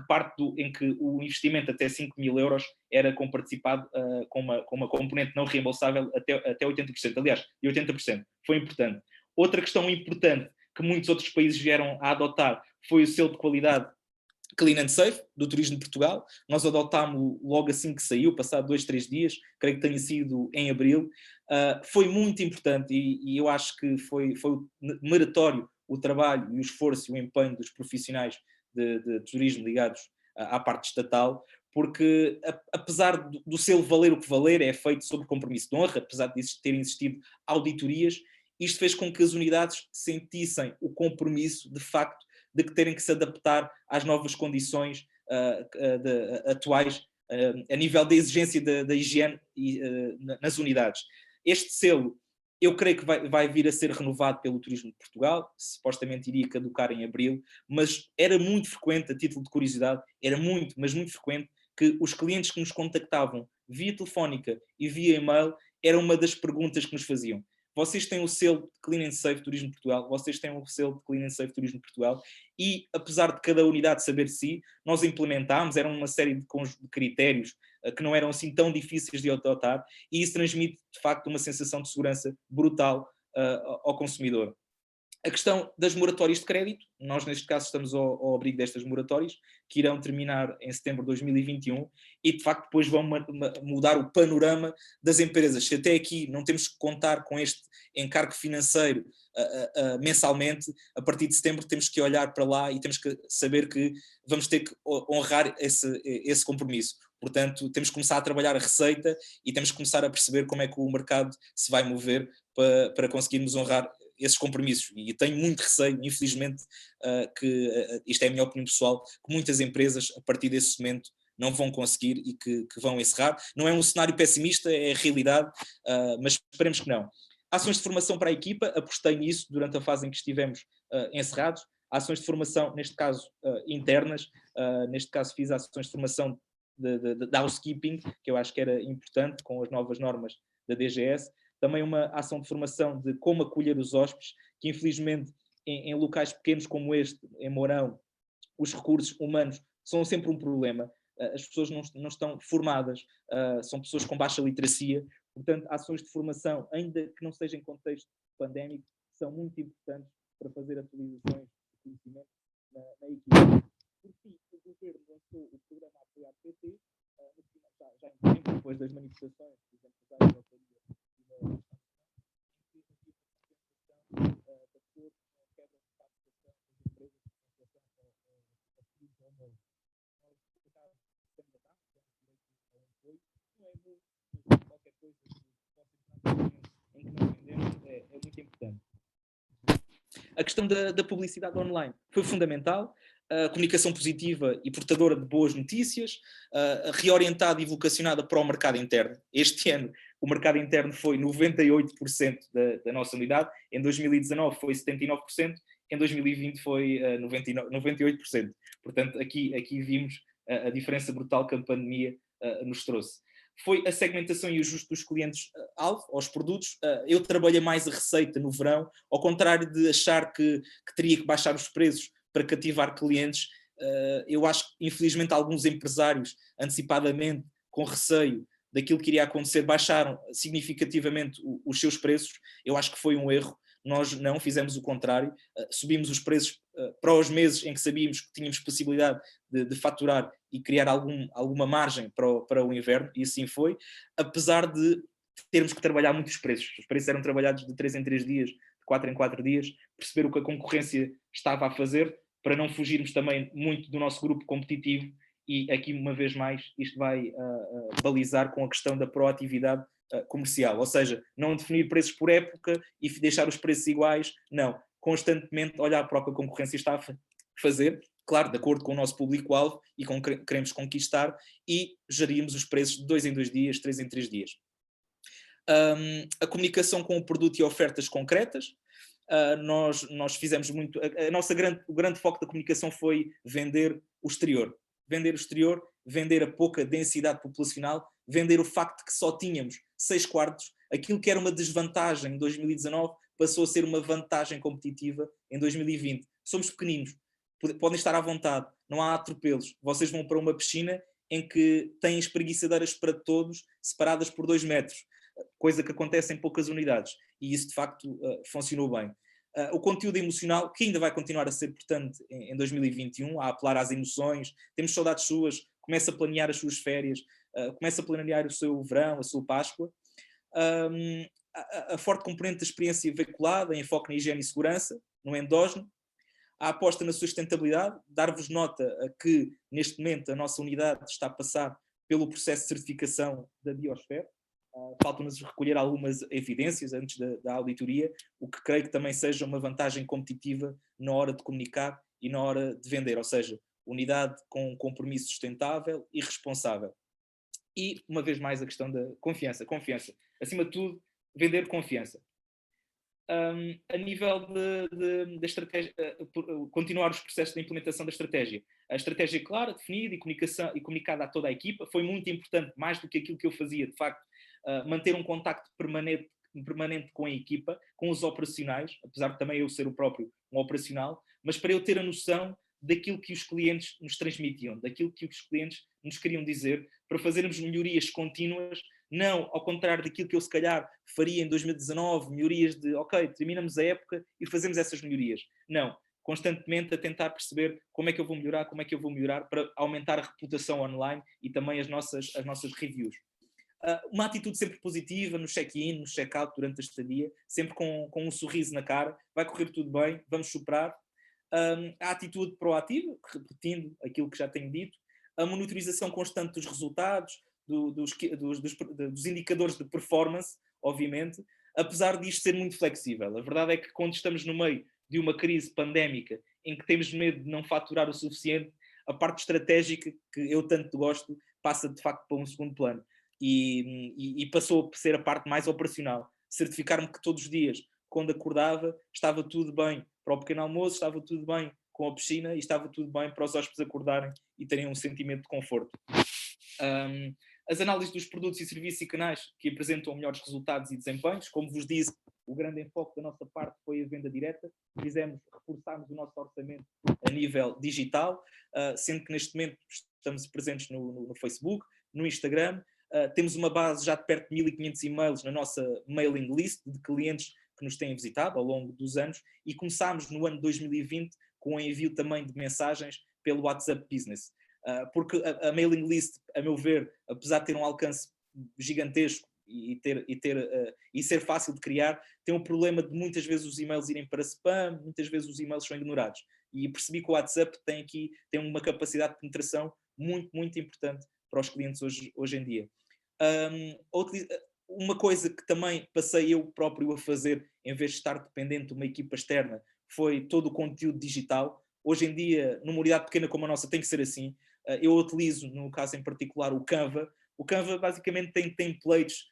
que o investimento até 5.000 euros era comparticipado com uma componente não reembolsável até 80%, aliás, de 80%. Foi importante. Outra questão importante que muitos outros países vieram a adotar foi o selo de qualidade Clean and Safe, do Turismo de Portugal. Nós adotámos logo assim que saiu, passado 2-3 dias, creio que tenha sido em abril. Foi muito importante e eu acho que foi meritório o trabalho e o esforço e o empenho dos profissionais de turismo ligados à parte estatal, porque apesar do selo valer o que valer, é feito sob compromisso de honra, apesar de terem existido auditorias, isto fez com que as unidades sentissem o compromisso, de facto, de que terem que se adaptar às novas condições atuais a nível da exigência da higiene nas unidades. Este selo, eu creio que vai vir a ser renovado pelo Turismo de Portugal, supostamente iria caducar em abril, mas era muito frequente, a título de curiosidade, mas muito frequente, que os clientes que nos contactavam via telefónica e via e-mail, era uma das perguntas que nos faziam. vocês têm o selo de Clean and Safe Turismo Portugal, vocês têm o selo de Clean and Safe Turismo Portugal, e apesar de cada unidade saber de si, nós implementámos, eram uma série de critérios que não eram assim tão difíceis de adotar, e isso transmite de facto uma sensação de segurança brutal ao consumidor. A questão das moratórias de crédito, nós neste caso estamos ao abrigo destas moratórias, que irão terminar em setembro de 2021 e de facto depois vão mudar o panorama das empresas. Se até aqui não temos que contar com este encargo financeiro mensalmente, a partir de setembro temos que olhar para lá e temos que saber que vamos ter que honrar esse compromisso. Portanto, temos que começar a trabalhar a receita e temos que começar a perceber como é que o mercado se vai mover para conseguirmos honrar esses compromissos, e tenho muito receio, infelizmente, que isto é a minha opinião pessoal, que muitas empresas, a partir desse momento, não vão conseguir e que vão encerrar. Não é um cenário pessimista, é a realidade, mas esperemos que não. Ações de formação para a equipa, apostei nisso durante a fase em que estivemos encerrados. Ações de formação, neste caso, internas, neste caso fiz ações de formação de housekeeping, que eu acho que era importante, com as novas normas da DGS. Também uma ação de formação de como acolher os hóspedes, que infelizmente em locais pequenos como este, em Mourão, os recursos humanos são sempre um problema. As pessoas não estão formadas, são pessoas com baixa literacia, portanto ações de formação, ainda que não seja em contexto pandémico, são muito importantes para fazer atualizações de conhecimento na equipe. Por fim, o governo lançou o programa Apoiar PT, já em tempo, depois das manifestações dos empresários da autoria qualquer coisa em que não entendemos é muito importante. A questão da publicidade online foi fundamental. A comunicação positiva e portadora de boas notícias, reorientada e vocacionada para o mercado interno. Este ano o mercado interno foi 98% da nossa unidade, em 2019 foi 79%, em 2020 foi 98%. Portanto, aqui vimos a diferença brutal que a pandemia nos trouxe. Foi a segmentação e ajuste dos clientes-alvo aos produtos. Eu trabalhei mais a receita no verão, ao contrário de achar que teria que baixar os preços para cativar clientes. Eu acho que, infelizmente, alguns empresários, antecipadamente, com receio daquilo que iria acontecer, baixaram significativamente os seus preços. Eu acho que foi um erro. Nós não fizemos o contrário, subimos os preços para os meses em que sabíamos que tínhamos possibilidade de faturar e criar alguma margem para o inverno, e assim foi, apesar de termos que trabalhar muitos preços. Os preços eram trabalhados de 3 em 3 dias, de 4 em 4 dias, perceber o que a concorrência estava a fazer, para não fugirmos também muito do nosso grupo competitivo, e aqui, uma vez mais, isto vai balizar com a questão da proatividade comercial, ou seja, não definir preços por época e deixar os preços iguais, não, constantemente olhar para o que a concorrência está a fazer, claro, de acordo com o nosso público-alvo e com o que queremos conquistar, e gerirmos os preços de 2 em 2 dias, 3 em 3 dias. A comunicação com o produto e ofertas concretas. Nós fizemos muito, o grande foco da comunicação foi vender o exterior, vender a pouca densidade populacional, vender o facto de que só tínhamos 6 quartos, aquilo que era uma desvantagem em 2019 passou a ser uma vantagem competitiva em 2020. Somos pequeninos, podem estar à vontade, não há atropelos, vocês vão para uma piscina em que têm espreguiçadeiras para todos, separadas por 2 metros, coisa que acontece em poucas unidades, e isso de facto funcionou bem. O conteúdo emocional, que ainda vai continuar a ser importante em 2021, a apelar às emoções, temos saudades suas, começa a planear as suas férias, começa a planear o seu verão, a sua Páscoa. A forte componente da experiência veiculada, em foco na higiene e segurança, no endógeno. A aposta na sustentabilidade, dar-vos nota que neste momento a nossa unidade está a passar pelo processo de certificação da Biosfera. Faltam-nos recolher algumas evidências antes da auditoria, o que creio que também seja uma vantagem competitiva na hora de comunicar e na hora de vender, ou seja, unidade com um compromisso sustentável e responsável. E, uma vez mais, a questão da confiança. Confiança. Acima de tudo, vender confiança. A nível da estratégia, continuar os processos de implementação da estratégia. A estratégia clara, definida e comunicada a toda a equipa foi muito importante, mais do que aquilo que eu fazia, de facto, manter um contacto permanente permanente com a equipa, com os operacionais, apesar de também eu ser o próprio um operacional, mas para eu ter a noção daquilo que os clientes nos transmitiam, daquilo que os clientes nos queriam dizer, para fazermos melhorias contínuas, não ao contrário daquilo que eu se calhar faria em 2019, melhorias de, ok, terminamos a época e fazemos essas melhorias. Não, constantemente a tentar perceber como é que eu vou melhorar para aumentar a reputação online e também as nossas reviews. Uma atitude sempre positiva no check-in, no check-out durante a estadia, sempre com um sorriso na cara, vai correr tudo bem, vamos superar. A atitude proativa, repetindo aquilo que já tenho dito, a monitorização constante dos resultados, dos indicadores de performance, obviamente, apesar disto ser muito flexível. A verdade é que quando estamos no meio de uma crise pandémica em que temos medo de não faturar o suficiente, a parte estratégica, que eu tanto gosto, passa de facto para um segundo plano e passou a ser a parte mais operacional. Certificar-me que todos os dias, quando acordava, estava tudo bem para o pequeno almoço, estava tudo bem com a piscina e estava tudo bem para os hóspedes acordarem e terem um sentimento de conforto. As análises dos produtos e serviços e canais que apresentam melhores resultados e desempenhos, como vos disse, o grande enfoque da nossa parte foi a venda direta, reforçarmos o nosso orçamento a nível digital, sendo que neste momento estamos presentes no Facebook, no Instagram, temos uma base já de perto de 1500 e-mails na nossa mailing list de clientes que nos têm visitado ao longo dos anos e começámos no ano 2020 com o envio também de mensagens pelo WhatsApp Business. Porque a mailing list, a meu ver, apesar de ter um alcance gigantesco e ser fácil de criar, tem um problema de muitas vezes os e-mails irem para spam, muitas vezes os e-mails são ignorados. E percebi que o WhatsApp tem uma capacidade de penetração muito, muito importante para os clientes hoje em dia. Uma coisa que também passei eu próprio a fazer, em vez de estar dependente de uma equipa externa, foi todo o conteúdo digital. Hoje em dia, numa unidade pequena como a nossa, tem que ser assim. Eu utilizo, no caso em particular, o Canva. O Canva basicamente tem templates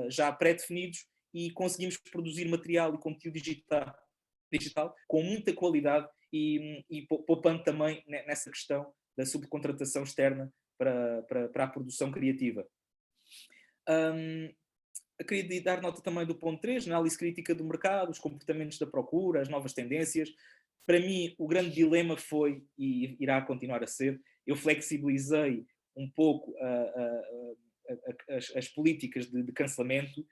já pré-definidos e conseguimos produzir material e conteúdo digital com muita qualidade e poupando também nessa questão da subcontratação externa para a produção criativa. Queria dar nota também do ponto 3, análise crítica do mercado, os comportamentos da procura, as novas tendências. Para mim, o grande dilema foi, e irá continuar a ser, eu flexibilizei um pouco as políticas de cancelamento.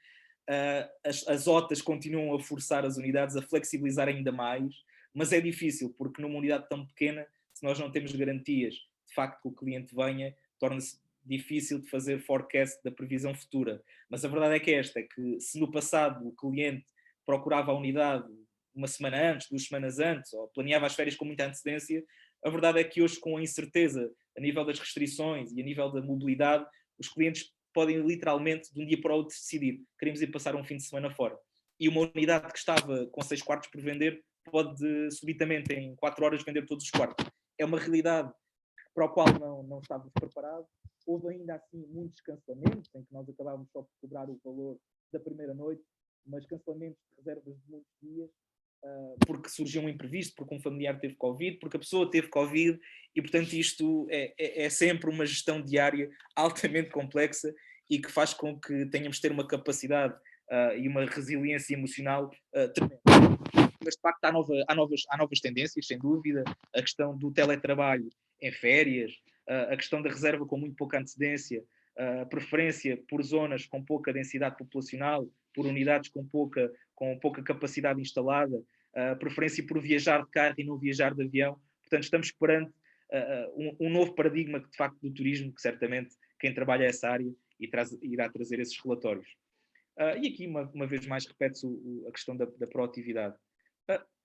As OTAs continuam a forçar as unidades a flexibilizar ainda mais, mas é difícil, porque numa unidade tão pequena, se nós não temos garantias de facto que o cliente venha, torna-se difícil de fazer forecast da previsão futura. Mas a verdade é que é que se no passado o cliente procurava a unidade uma semana antes, 2 semanas antes, ou planeava as férias com muita antecedência, a verdade é que hoje, com a incerteza a nível das restrições e a nível da mobilidade, os clientes podem literalmente de um dia para o outro decidir, queremos ir passar um fim de semana fora. E uma unidade que estava com 6 quartos por vender pode subitamente em 4 horas vender todos os quartos. É uma realidade para a qual não estávamos preparados. Houve ainda assim muitos cancelamentos, em que nós acabávamos só por cobrar o valor da primeira noite, mas cancelamentos de reservas de muitos dias, porque surgiu um imprevisto, porque um familiar teve Covid, porque a pessoa teve Covid, e portanto isto é sempre uma gestão diária altamente complexa e que faz com que tenhamos de ter uma capacidade e uma resiliência emocional tremenda. Mas de facto há novas tendências, sem dúvida, a questão do teletrabalho em férias, a questão da reserva com muito pouca antecedência, a preferência por zonas com pouca densidade populacional, por unidades com pouca capacidade instalada, a preferência por viajar de carro e não viajar de avião. Portanto, estamos perante um novo paradigma de facto do turismo, que certamente quem trabalha essa área irá trazer esses relatórios. E aqui, uma vez mais, repete-se a questão da proatividade.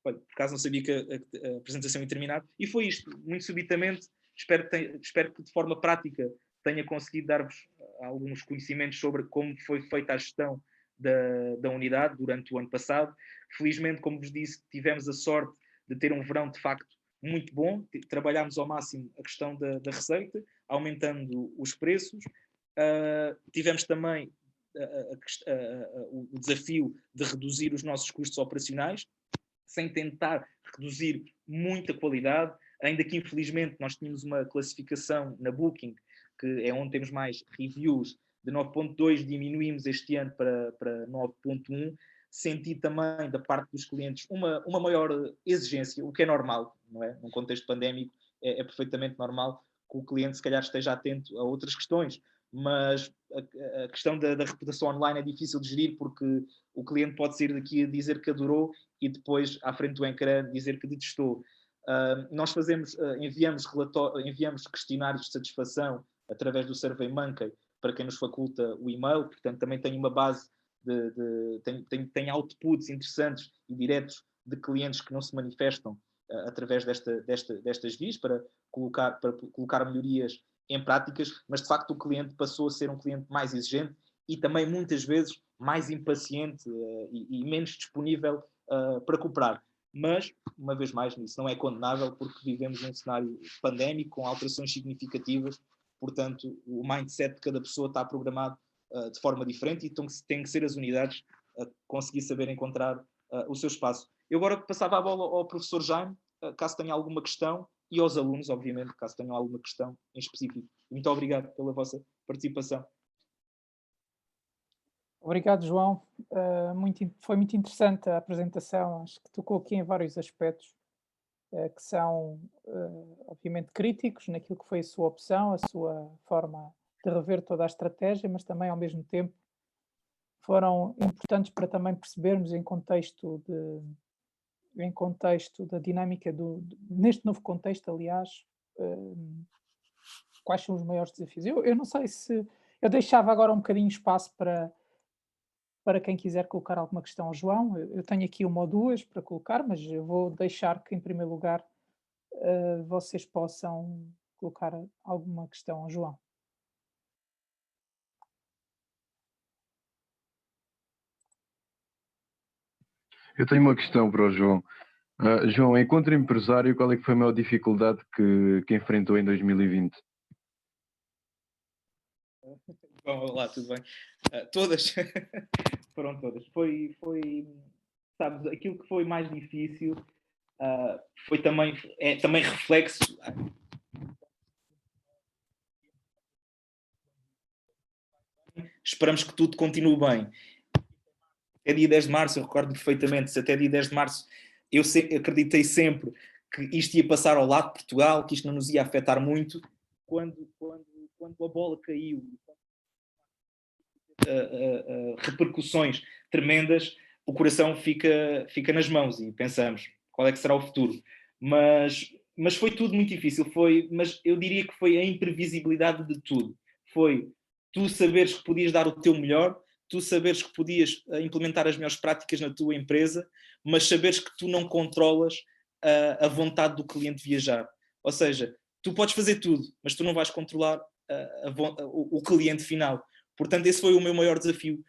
Por acaso não sabia que a apresentação ia terminar, e foi isto, muito subitamente. Espero que de forma prática tenha conseguido dar-vos alguns conhecimentos sobre como foi feita a gestão da unidade durante o ano passado. Felizmente, como vos disse, tivemos a sorte de ter um verão de facto muito bom, trabalhámos ao máximo a questão da receita, aumentando os preços. Tivemos também o desafio de reduzir os nossos custos operacionais, sem tentar reduzir muita qualidade, ainda que infelizmente nós tínhamos uma classificação na Booking, que é onde temos mais reviews, de 9.2 diminuímos este ano para 9.1. Senti também da parte dos clientes uma maior exigência, o que é normal, não é? Num contexto pandémico é perfeitamente normal que o cliente se calhar esteja atento a outras questões, mas a questão da reputação online é difícil de gerir, porque o cliente pode sair daqui a dizer que adorou e depois à frente do ecrã dizer que detestou. Nós enviamos questionários de satisfação através do SurveyMonkey para quem nos faculta o e-mail, portanto também tem uma base tem outputs interessantes e diretos de clientes que não se manifestam através destas vias para colocar melhorias em práticas, mas de facto o cliente passou a ser um cliente mais exigente e também muitas vezes mais impaciente e menos disponível para cooperar. Mas, uma vez mais, isso não é condenável porque vivemos num cenário pandémico com alterações significativas, portanto o mindset de cada pessoa está programado de forma diferente e então têm que ser as unidades a conseguir saber encontrar o seu espaço. Eu agora passava a bola ao professor Jaime, caso tenha alguma questão, e aos alunos, obviamente, caso tenham alguma questão em específico. Muito obrigado pela vossa participação. Obrigado, João. Foi muito interessante a apresentação. Acho que tocou aqui em vários aspectos que são, obviamente, críticos naquilo que foi a sua opção, a sua forma de rever toda a estratégia, mas também, ao mesmo tempo, foram importantes para também percebermos em contexto da dinâmica, neste novo contexto, aliás, quais são os maiores desafios. Eu não sei se... Eu deixava agora um bocadinho espaço para quem quiser colocar alguma questão ao João. Eu tenho aqui uma ou duas para colocar, mas eu vou deixar que, em primeiro lugar, vocês possam colocar alguma questão ao João. Eu tenho uma questão para o João. João, enquanto empresário, qual é que foi a maior dificuldade que enfrentou em 2020? Bom, olá, tudo bem? Todas. Foram todas. Foi, sabes, aquilo que foi mais difícil foi também reflexo. Esperamos que tudo continue bem. Até dia 10 de março, eu recordo perfeitamente, se até dia 10 de março eu acreditei sempre que isto ia passar ao lado de Portugal, que isto não nos ia afetar muito. Quando a bola caiu, repercussões tremendas, o coração fica nas mãos e pensamos, qual é que será o futuro? Mas foi tudo muito difícil, mas eu diria que foi a imprevisibilidade de tudo. Foi tu saberes que podias dar o teu melhor, tu saberes que podias implementar as melhores práticas na tua empresa, mas saberes que tu não controlas a vontade do cliente viajar. Ou seja, tu podes fazer tudo, mas tu não vais controlar o cliente final. Portanto, esse foi o meu maior desafio.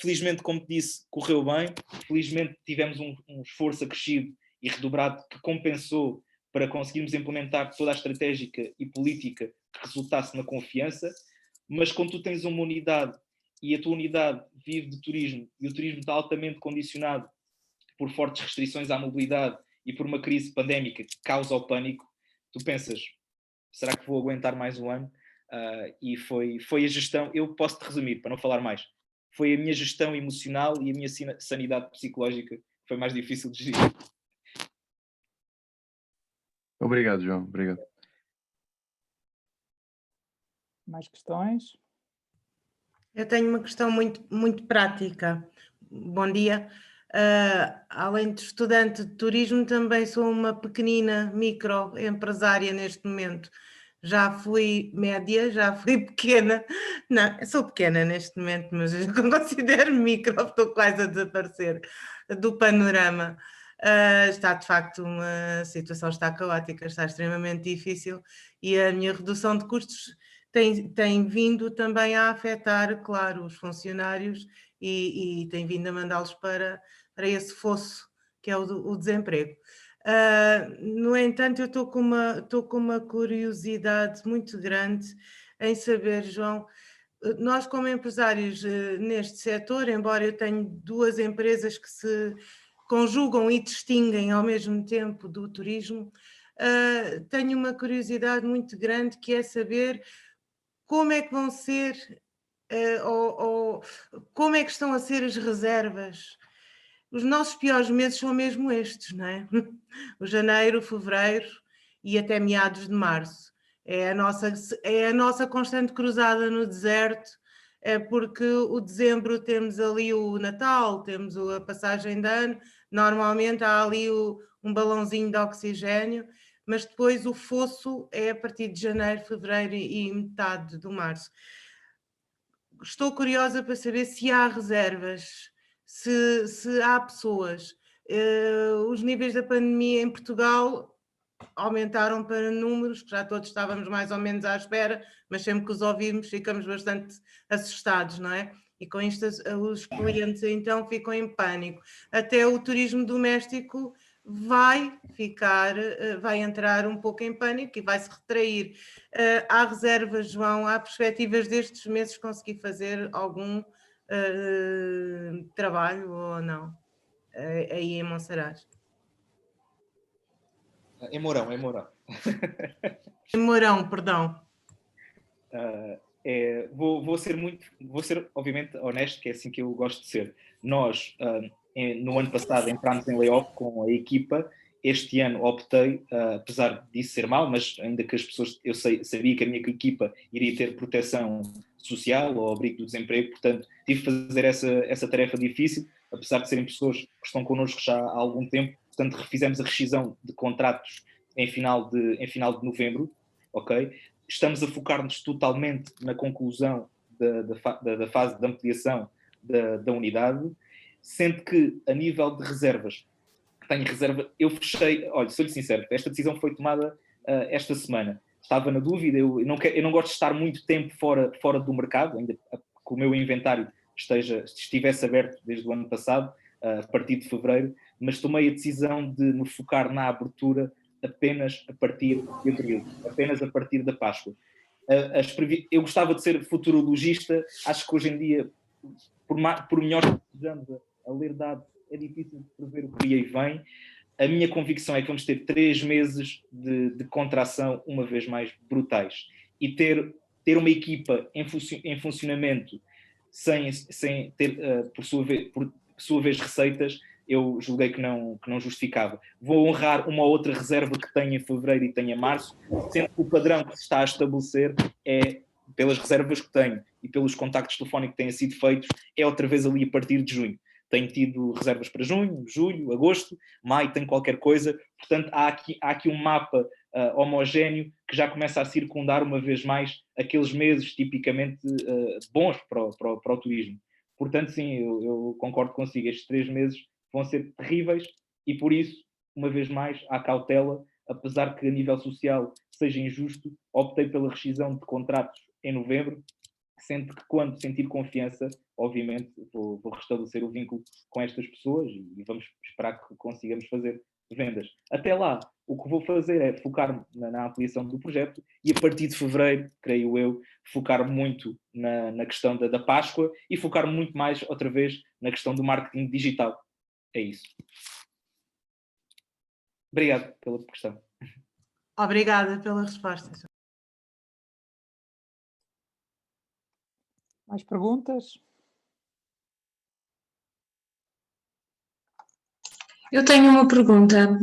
Felizmente, como te disse, correu bem. Felizmente tivemos um esforço acrescido e redobrado que compensou para conseguirmos implementar toda a estratégica e política que resultasse na confiança. Mas quando tu tens uma unidade e a tua unidade vive de turismo e o turismo está altamente condicionado por fortes restrições à mobilidade e por uma crise pandémica que causa o pânico, tu pensas, será que vou aguentar mais um ano? E foi a gestão, eu posso te resumir, para não falar mais, foi a minha gestão emocional e a minha sanidade psicológica que foi mais difícil de gerir. Obrigado, João. Obrigado. Mais questões? Eu tenho uma questão muito prática. Bom dia. Além de estudante de turismo, também sou uma pequenina microempresária neste momento. Já fui média, já fui pequena. Não, eu sou pequena neste momento, mas eu considero micro, estou quase a desaparecer do panorama. Está de facto a situação está caótica, está extremamente difícil e a minha redução de custos tem vindo também a afetar, claro, os funcionários e tem vindo a mandá-los para esse fosso que é o desemprego. No entanto, eu estou com uma curiosidade muito grande em saber, João, nós como empresários neste setor, embora eu tenha duas empresas que se conjugam e distinguem ao mesmo tempo do turismo, tenho uma curiosidade muito grande que é saber como é que vão ser ou como é que estão a ser as reservas? Os nossos piores meses são mesmo estes, não é? O janeiro, fevereiro e até meados de março. É a nossa constante cruzada no deserto, porque o dezembro temos ali o Natal, temos a passagem de ano, normalmente há ali um balãozinho de oxigênio, mas depois o fosso é a partir de janeiro, fevereiro e metade do março. Estou curiosa para saber se há reservas, se há pessoas. Os níveis da pandemia em Portugal aumentaram para números que já todos estávamos mais ou menos à espera, mas sempre que os ouvimos ficamos bastante assustados, não é? E com isto os clientes então ficam em pânico. Até o turismo doméstico vai entrar um pouco em pânico e vai se retrair. Há reservas, João, há perspectivas destes meses conseguir fazer algum trabalho ou não? Aí em Monsaraz. Em Mourão. Em Mourão, perdão. Vou ser obviamente honesto, que é assim que eu gosto de ser. Nós, no ano passado, entramos em layoff com a equipa. Este ano optei, apesar disso ser mau, mas ainda que as pessoas, sabia que a minha equipa iria ter proteção social ou abrigo do desemprego, portanto tive de fazer essa tarefa difícil, apesar de serem pessoas que estão connosco já há algum tempo. Portanto, fizemos a rescisão de contratos em final de novembro, ok? Estamos a focar-nos totalmente na conclusão da fase de ampliação da unidade, sendo que, a nível de reservas, tenho reserva, eu fechei, olha, sou-lhe sincero, esta decisão foi tomada esta semana. Estava na dúvida, eu não gosto de estar muito tempo fora do mercado, ainda que o meu inventário estivesse aberto desde o ano passado, a partir de fevereiro, mas tomei a decisão de me focar na abertura apenas a partir de abril, apenas a partir da Páscoa. Eu gostava de ser futurologista, acho que hoje em dia, por melhor que estejamos a ler dados, é difícil de prever o que aí vem. A minha convicção é que vamos ter 3 meses de contração, uma vez mais, brutais. E ter uma equipa em funcionamento sem ter, por sua vez, receitas, eu julguei que não justificava. Vou honrar uma ou outra reserva que tenho em fevereiro e tenho em março, sendo que o padrão que se está a estabelecer é, pelas reservas que tenho e pelos contactos telefónicos que têm sido feitos, é outra vez ali a partir de junho. Tenho tido reservas para junho, julho, agosto, maio, tenho qualquer coisa. Portanto, há aqui um mapa homogéneo que já começa a circundar uma vez mais aqueles meses tipicamente bons para o turismo. Portanto, sim, eu concordo consigo. Estes 3 meses vão ser terríveis e, por isso, uma vez mais, há cautela, apesar que a nível social seja injusto, optei pela rescisão de contratos em novembro, sendo que quando sentir confiança, obviamente, vou restabelecer o vínculo com estas pessoas e vamos esperar que consigamos fazer vendas. Até lá, o que vou fazer é focar-me na ampliação do projeto e a partir de fevereiro, creio eu, focar muito na questão da Páscoa e focar muito mais, outra vez, na questão do marketing digital. É isso. Obrigado pela questão. Obrigada pela resposta. Mais perguntas? Eu tenho uma pergunta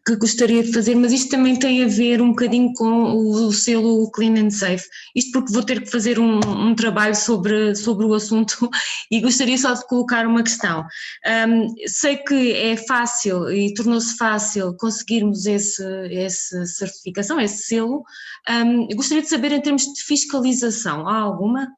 que gostaria de fazer, mas isto também tem a ver um bocadinho com o selo Clean and Safe. Isto porque vou ter que fazer um trabalho sobre o assunto e gostaria só de colocar uma questão. Sei que é fácil e tornou-se fácil conseguirmos essa certificação, esse selo. Gostaria de saber, em termos de fiscalização, há alguma?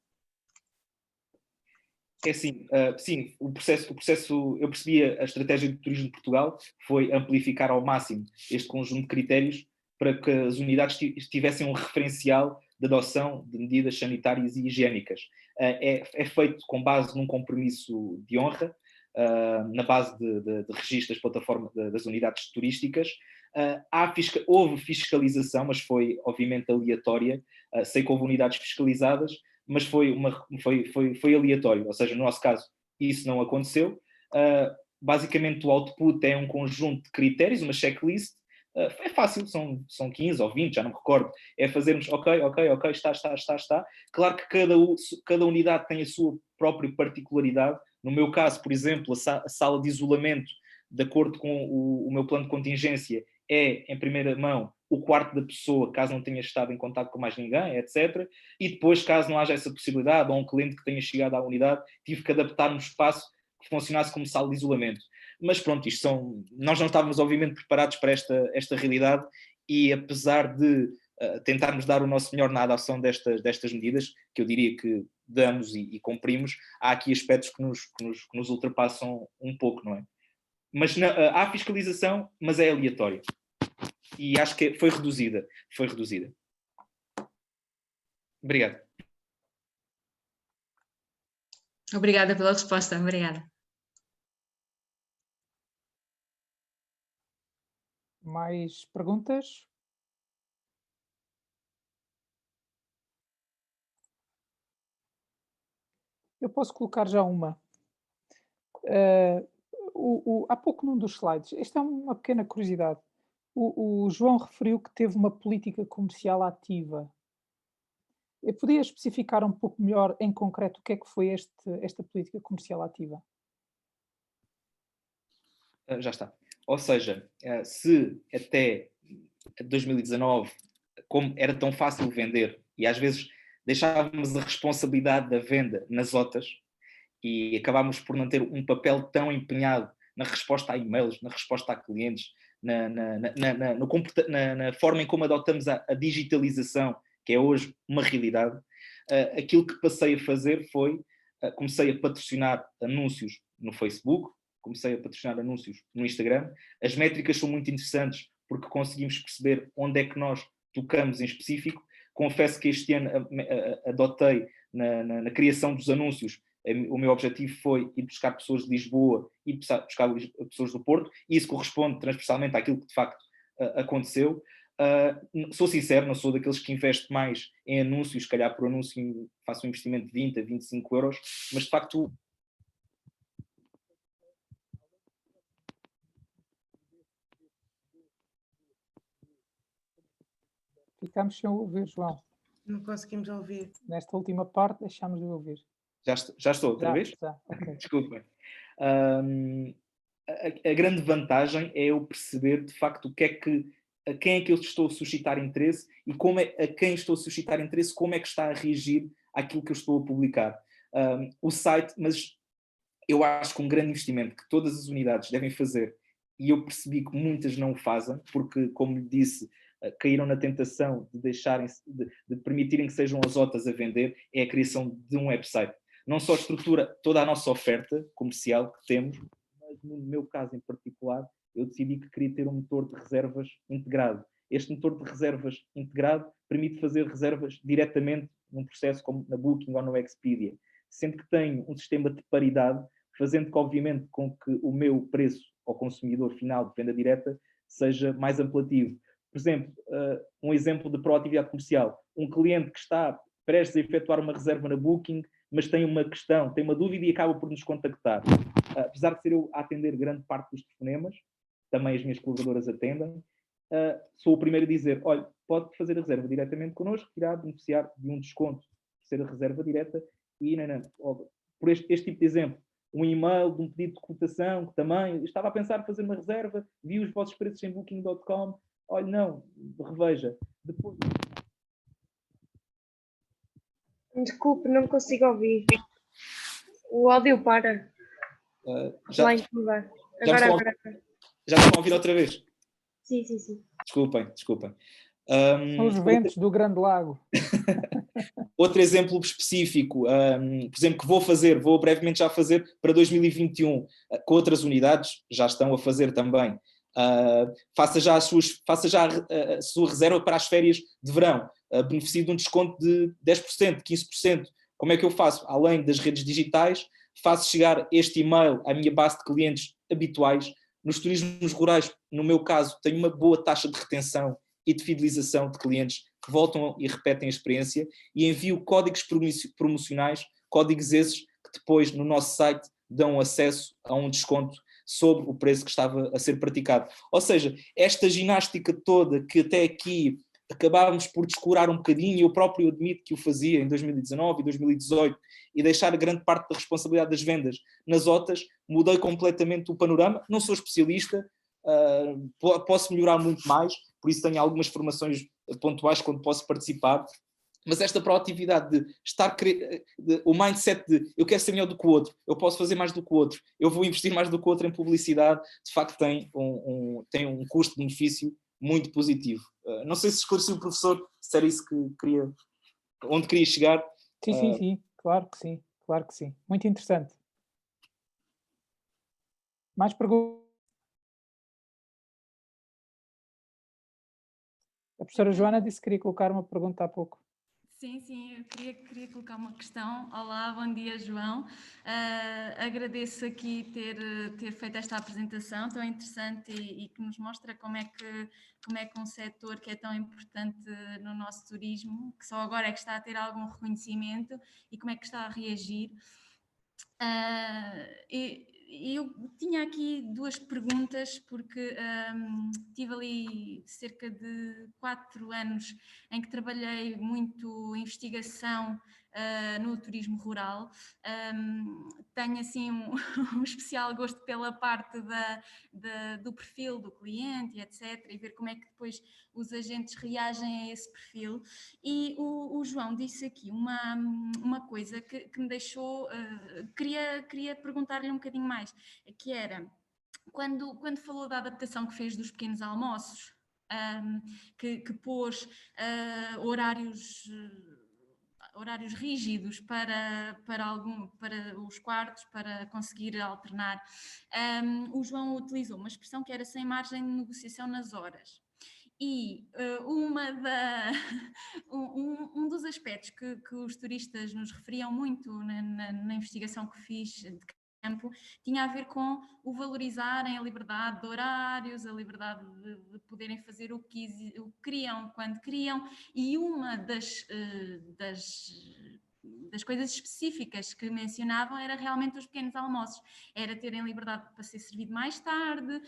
É assim, sim, o processo, eu percebi a estratégia do Turismo de Portugal foi amplificar ao máximo este conjunto de critérios para que as unidades tivessem um referencial de adoção de medidas sanitárias e higiênicas. É feito com base num compromisso de honra, na base de registro das plataformas das unidades turísticas. Houve fiscalização, mas foi obviamente aleatória. Sei que houve unidades fiscalizadas, mas foi aleatório, ou seja, no nosso caso isso não aconteceu. Basicamente o output é um conjunto de critérios, uma checklist, é fácil, são 15 ou 20, já não me recordo, é fazermos ok, está. Claro que cada unidade tem a sua própria particularidade. No meu caso, por exemplo, a sala de isolamento, de acordo com o meu plano de contingência, é, em primeira mão, o quarto da pessoa, caso não tenha estado em contato com mais ninguém, etc. E depois, caso não haja essa possibilidade, ou um cliente que tenha chegado à unidade, tive que adaptar um espaço que funcionasse como sala de isolamento. Mas pronto, nós não estávamos obviamente preparados para esta realidade, e apesar de tentarmos dar o nosso melhor na adoção destas medidas, que eu diria que damos e cumprimos, há aqui aspectos que nos ultrapassam um pouco, não é? Mas há fiscalização, mas é aleatória. E acho que foi reduzida. Obrigado. Obrigada pela resposta, obrigada. Mais perguntas? Eu posso colocar já uma. Há pouco num dos slides, esta é uma pequena curiosidade. O João referiu que teve uma política comercial ativa. Eu podia especificar um pouco melhor, em concreto, o que é que foi esta política comercial ativa? Já está. Ou seja, se até 2019, como era tão fácil vender, e às vezes deixávamos a responsabilidade da venda nas OTAs, e acabámos por não ter um papel tão empenhado na resposta a e-mails, na resposta a clientes, na forma em como adotamos a digitalização, que é hoje uma realidade. Aquilo que passei a fazer foi, comecei a patrocinar anúncios no Facebook, comecei a patrocinar anúncios no Instagram. As métricas são muito interessantes porque conseguimos perceber onde é que nós tocamos em específico. Confesso que este ano adotei na criação dos anúncios. O meu objetivo foi ir buscar pessoas de Lisboa e buscar pessoas do Porto, e isso corresponde transversalmente àquilo que de facto aconteceu. Sou sincero, não sou daqueles que investe mais em anúncios, se calhar por anúncio faço um investimento de 20 a 25 euros, mas de facto... Ficámos sem ouvir, João. Não conseguimos ouvir. Nesta última parte deixámos de ouvir. Já estou outra vez? Já. Okay. Desculpem. A grande vantagem é eu perceber de facto a quem é que eu estou a suscitar interesse, e a quem estou a suscitar interesse, como é que está a reagir àquilo que eu estou a publicar. O site, mas eu acho que um grande investimento que todas as unidades devem fazer, e eu percebi que muitas não o fazem, porque, como lhe disse, caíram na tentação de permitirem que sejam as OTAs a vender, é a criação de um website. Não só estrutura toda a nossa oferta comercial que temos, mas no meu caso em particular, eu decidi que queria ter um motor de reservas integrado. Este motor de reservas integrado permite fazer reservas diretamente num processo como na Booking ou no Expedia, sendo que tenho um sistema de paridade, fazendo que, obviamente, com que o meu preço ao consumidor final de venda direta seja mais apelativo. Por exemplo, um exemplo de proatividade comercial. Um cliente que está prestes a efetuar uma reserva na Booking, mas tem uma questão, tem uma dúvida e acaba por nos contactar. Apesar de ser eu a atender grande parte dos telefonemas, também as minhas colaboradoras atendem, sou o primeiro a dizer, olha, pode fazer a reserva diretamente connosco, que irá beneficiar de um desconto por ser a reserva direta, e por este tipo de exemplo, um e-mail de um pedido de cotação, que também estava a pensar em fazer uma reserva, vi os vossos preços em booking.com, olha, não, reveja. Depois... Desculpe, não consigo ouvir. O áudio para. Já estão a ouvir outra vez? Sim. Desculpem. São os ventos do Grande Lago. Outro exemplo específico, por exemplo, que vou brevemente já fazer para 2021, com outras unidades, já estão a fazer também. Faça já a sua reserva para as férias de verão, beneficie de um desconto de 10%, 15%. Como é que eu faço? Além das redes digitais, faço chegar este e-mail à minha base de clientes habituais. Nos turismos rurais, no meu caso, tenho uma boa taxa de retenção e de fidelização de clientes que voltam e repetem a experiência, e envio códigos promocionais, códigos esses que depois no nosso site dão acesso a um desconto sobre o preço que estava a ser praticado. Ou seja, esta ginástica toda que até aqui acabávamos por descurar um bocadinho, eu próprio admito que o fazia em 2019 e 2018, e deixar grande parte da responsabilidade das vendas nas OTAs, mudei completamente o panorama. Não sou especialista, posso melhorar muito mais, por isso tenho algumas formações pontuais quando posso participar, mas esta proatividade de estar, o mindset de eu quero ser melhor do que o outro, eu posso fazer mais do que o outro, eu vou investir mais do que o outro em publicidade, de facto tem um custo-benefício muito positivo. Não sei se esclareci o professor, se era isso que queria, onde queria chegar. Sim, claro que sim, claro que sim. Muito interessante. Mais perguntas? A professora Joana disse que queria colocar uma pergunta há pouco. Sim, eu queria colocar uma questão. Olá, bom dia, João. Agradeço aqui ter feito esta apresentação tão interessante e que nos mostra como é que um setor que é tão importante no nosso turismo, que só agora é que está a ter algum reconhecimento, e como é que está a reagir. Eu tinha aqui duas perguntas, porque tive ali cerca de 4 anos em que trabalhei muito em investigação no turismo rural. Tenho assim um especial gosto pela parte do perfil do cliente, etc., e ver como é que depois os agentes reagem a esse perfil. E o João disse aqui uma coisa que me deixou, queria perguntar-lhe um bocadinho mais, que era, quando falou da adaptação que fez dos pequenos almoços, que pôs horários rígidos para os quartos, para conseguir alternar, o João utilizou uma expressão que era sem margem de negociação nas horas. E um dos aspectos que os turistas nos referiam muito na investigação que fiz de campo tinha a ver com o valorizarem a liberdade de horários, a liberdade de poderem fazer o que queriam, quando queriam, e uma das coisas específicas que mencionavam era realmente os pequenos almoços, era terem liberdade para ser servido mais tarde,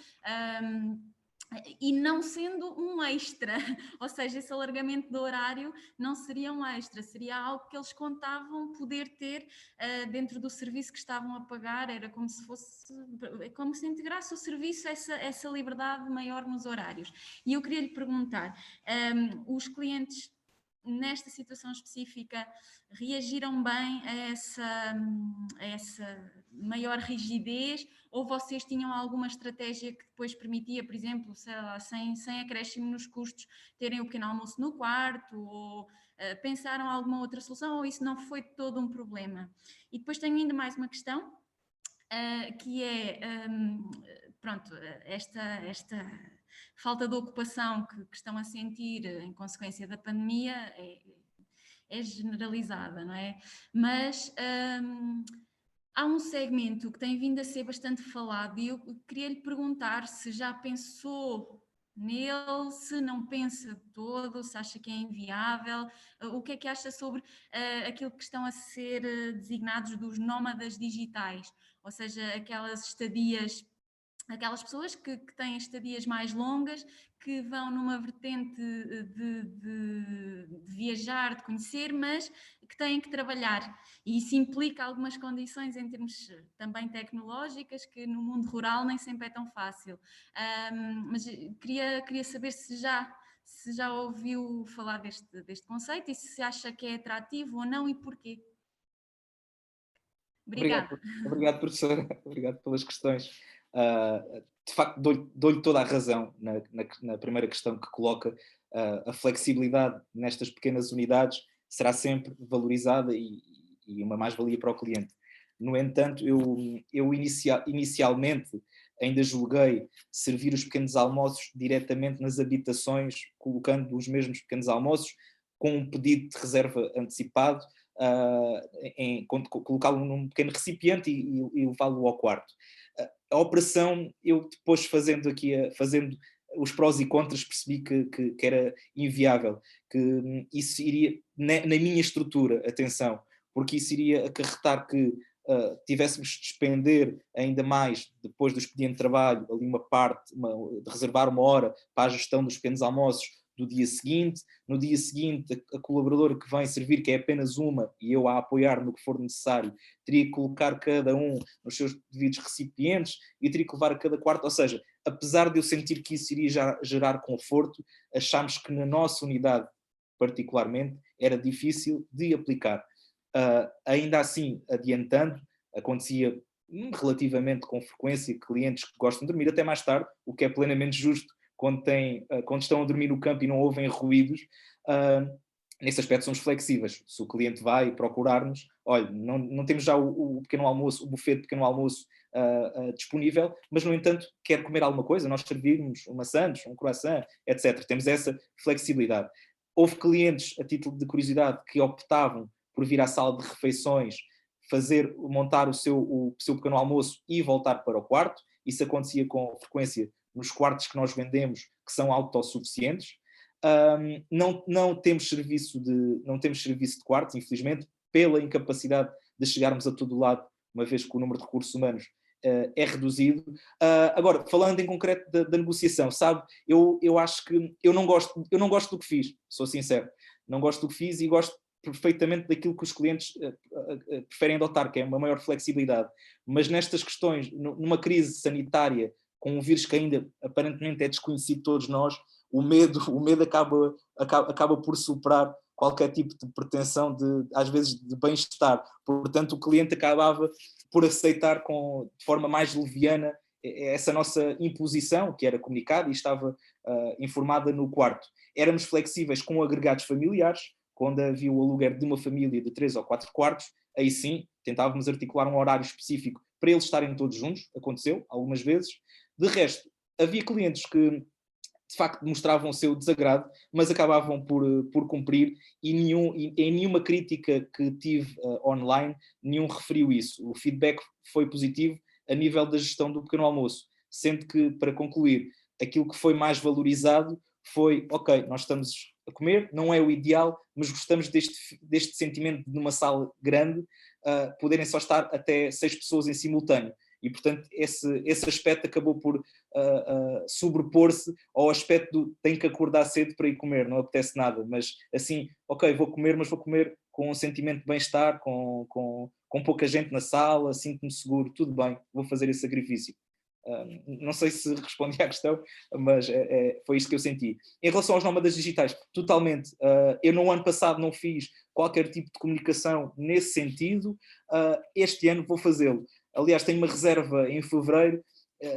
e não sendo um extra, ou seja, esse alargamento do horário não seria um extra, seria algo que eles contavam poder ter dentro do serviço que estavam a pagar, era como se integrasse o serviço essa liberdade maior nos horários. E eu queria lhe perguntar, os clientes nesta situação específica reagiram bem a essa maior rigidez, ou vocês tinham alguma estratégia que depois permitia, por exemplo, sei lá, sem acréscimo nos custos, terem o pequeno almoço no quarto, ou pensaram alguma outra solução, ou isso não foi todo um problema? E depois tenho ainda mais uma questão, que é, pronto, esta falta de ocupação que estão a sentir em consequência da pandemia é generalizada, não é? Mas há um segmento que tem vindo a ser bastante falado e eu queria lhe perguntar se já pensou nele, se não pensa de todo, se acha que é inviável, o que é que acha sobre aquilo que estão a ser designados dos nómadas digitais, ou seja, aquelas pessoas que têm estadias mais longas, que vão numa vertente de viajar, de conhecer, mas que têm que trabalhar. E isso implica algumas condições em termos também tecnológicas, que no mundo rural nem sempre é tão fácil. Mas queria saber se já ouviu falar deste conceito e se acha que é atrativo ou não e porquê. Obrigada. Obrigado, professora. Obrigado pelas questões. De facto, dou-lhe toda a razão na primeira questão que coloca. A flexibilidade nestas pequenas unidades será sempre valorizada e uma mais-valia para o cliente. No entanto, eu inicialmente ainda julguei servir os pequenos almoços diretamente nas habitações, colocando os mesmos pequenos almoços com um pedido de reserva antecipado, colocá-lo num pequeno recipiente e levá-lo ao quarto. A operação, eu depois fazendo os prós e contras, percebi que era inviável, que isso iria, na minha estrutura, atenção, porque isso iria acarretar que tivéssemos de despender ainda mais, depois do expediente de trabalho, ali uma parte, de reservar uma hora para a gestão dos pequenos almoços do dia seguinte. No dia seguinte, a colaboradora que vem servir, que é apenas uma, e eu a apoiar no que for necessário, teria que colocar cada um nos seus devidos recipientes e teria que levar a cada quarto. Ou seja, apesar de eu sentir que isso iria já gerar conforto, achámos que na nossa unidade, particularmente, era difícil de aplicar. Ainda assim, adiantando, acontecia relativamente com frequência clientes que gostam de dormir até mais tarde, o que é plenamente justo quando estão a dormir no campo e não ouvem ruídos. Nesse aspecto somos flexíveis. Se o cliente vai procurar-nos, olha, não temos já o pequeno almoço, o buffet de pequeno almoço disponível, mas no entanto quer comer alguma coisa, nós servimos um sandes, um croissant, etc. Temos essa flexibilidade. Houve clientes, a título de curiosidade, que optavam por vir à sala de refeições, montar o seu pequeno almoço e voltar para o quarto. Isso acontecia com frequência nos quartos que nós vendemos, que são autossuficientes. Não temos serviço de quartos, infelizmente, pela incapacidade de chegarmos a todo lado, uma vez que o número de recursos humanos é reduzido. Agora, falando em concreto da negociação, sabe, eu acho que eu não gosto do que fiz, sou sincero. Não gosto do que fiz e gosto perfeitamente daquilo que os clientes preferem adotar, que é uma maior flexibilidade. Mas nestas questões, numa crise sanitária, com um vírus que ainda aparentemente é desconhecido de todos nós, o medo acaba por superar qualquer tipo de pretensão, às vezes, de bem-estar. Portanto, o cliente acabava por aceitar de forma mais leviana essa nossa imposição, que era comunicada e estava informada no quarto. Éramos flexíveis com agregados familiares, quando havia o aluguer de uma família de 3 ou 4 quartos, aí sim, tentávamos articular um horário específico para eles estarem todos juntos, aconteceu algumas vezes. De resto, havia clientes que de facto demonstravam o seu desagrado, mas acabavam por cumprir, e em nenhuma crítica que tive online, nenhum referiu isso. O feedback foi positivo a nível da gestão do pequeno almoço, sendo que, para concluir, aquilo que foi mais valorizado foi, ok, nós estamos a comer, não é o ideal, mas gostamos deste sentimento de numa sala grande, poderem só estar até 6 pessoas em simultâneo. E, portanto, esse aspecto acabou por sobrepor-se ao aspecto do tenho que acordar cedo para ir comer, não apetece nada, mas assim, ok, vou comer, mas vou comer com um sentimento de bem-estar, com pouca gente na sala, sinto-me seguro, tudo bem, vou fazer esse sacrifício. Não sei se respondi à questão, mas foi isto que eu senti. Em relação aos nómadas digitais, totalmente. Eu no ano passado não fiz qualquer tipo de comunicação nesse sentido, este ano vou fazê-lo. Aliás, tenho uma reserva em fevereiro,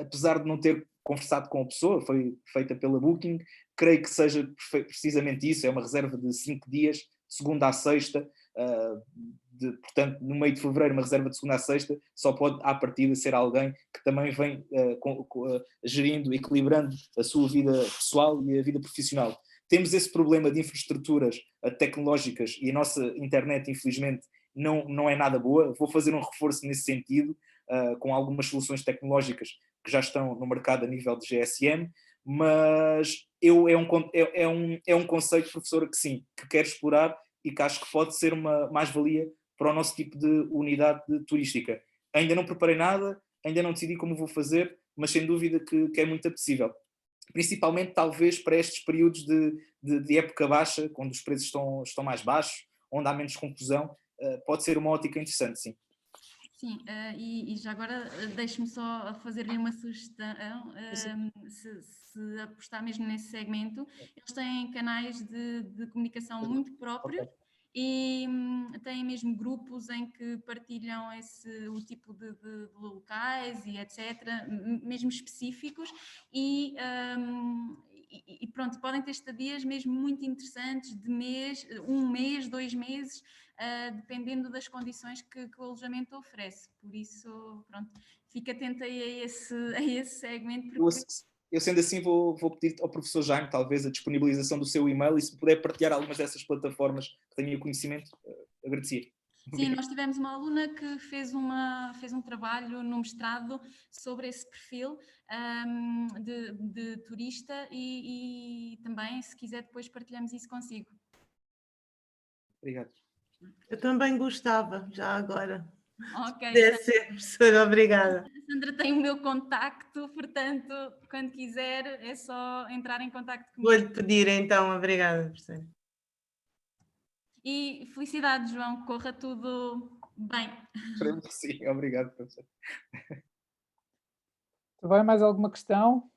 apesar de não ter conversado com a pessoa, foi feita pela Booking, creio que seja precisamente isso, é uma reserva de 5 dias, de segunda a sexta, portanto, no meio de fevereiro, uma reserva de segunda a sexta, só pode, à partida, ser alguém que também vem gerindo, equilibrando a sua vida pessoal e a vida profissional. Temos esse problema de infraestruturas tecnológicas e a nossa internet, infelizmente, não é nada boa. Vou fazer um reforço nesse sentido, com algumas soluções tecnológicas que já estão no mercado a nível de GSM, mas é um conceito, professora, que sim, que quero explorar e que acho que pode ser uma mais-valia para o nosso tipo de unidade turística. Ainda não preparei nada, ainda não decidi como vou fazer, mas sem dúvida que é muito possível. Principalmente, talvez, para estes períodos de época baixa, quando os preços estão mais baixos, onde há menos confusão, pode ser uma ótica interessante, sim. Sim, e já agora deixe-me só fazer-lhe uma sugestão, se apostar mesmo nesse segmento, eles têm canais de comunicação muito próprios. Okay. E têm mesmo grupos em que partilham o tipo de locais e etc, mesmo específicos, e pronto, podem ter estadias mesmo muito interessantes de um mês, 2 meses, dependendo das condições que o alojamento oferece. Por isso, pronto, fica atento aí a esse segmento. Porque... Eu sendo assim vou pedir ao professor Jaime talvez a disponibilização do seu e-mail, e se puder partilhar algumas dessas plataformas que tenha conhecimento, agradecia. Sim, nós tivemos uma aluna que fez um trabalho no mestrado sobre esse perfil de turista e também, se quiser, depois partilhamos isso consigo. Obrigado. Eu também gostava, já agora. Ok. Deve ser, professora, obrigada. A Sandra tem o meu contacto, portanto, quando quiser é só entrar em contacto comigo. Vou-lhe pedir então, obrigada, professora. E felicidades, João, corra tudo bem. Esperemos que sim. Obrigado, professor. Muito bem, mais alguma questão?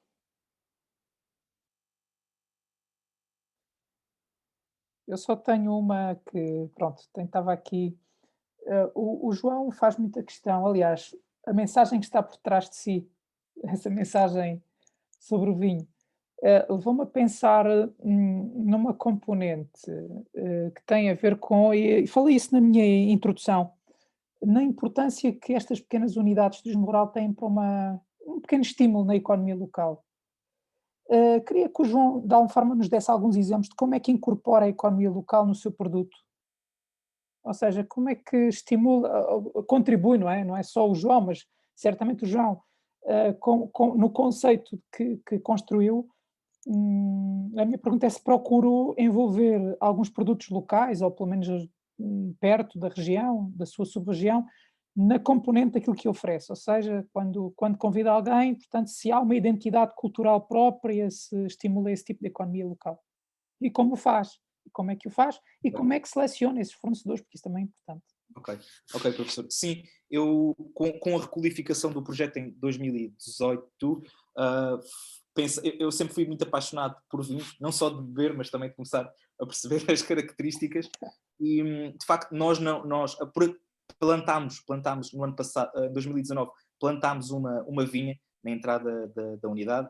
Eu só tenho uma que, pronto, estava aqui. O João faz muita questão, aliás, a mensagem que está por trás de si, essa mensagem sobre o vinho, levou-me a pensar numa componente que tem a ver com, e falei isso na minha introdução, na importância que estas pequenas unidades de turismo rural têm para um pequeno estímulo na economia local. Queria que o João, de alguma forma, nos desse alguns exemplos de como é que incorpora a economia local no seu produto. Ou seja, como é que estimula, contribui, não é? Não é só o João, mas certamente o João, no conceito que construiu. A minha pergunta é se procuro envolver alguns produtos locais, ou pelo menos perto da região, da sua sub-região, na componente daquilo que oferece. Ou seja, quando convida alguém, portanto, se há uma identidade cultural própria, se estimula esse tipo de economia local. E como o faz? E como é que o faz? E como é que seleciona esses fornecedores? Porque isso também é importante. Ok, professor. Sim, eu com a requalificação do projeto em 2018, eu sempre fui muito apaixonado por vinho, não só de beber, mas também de começar a perceber as características. E de facto nós plantámos no ano passado, em 2019, plantámos uma vinha na entrada da unidade.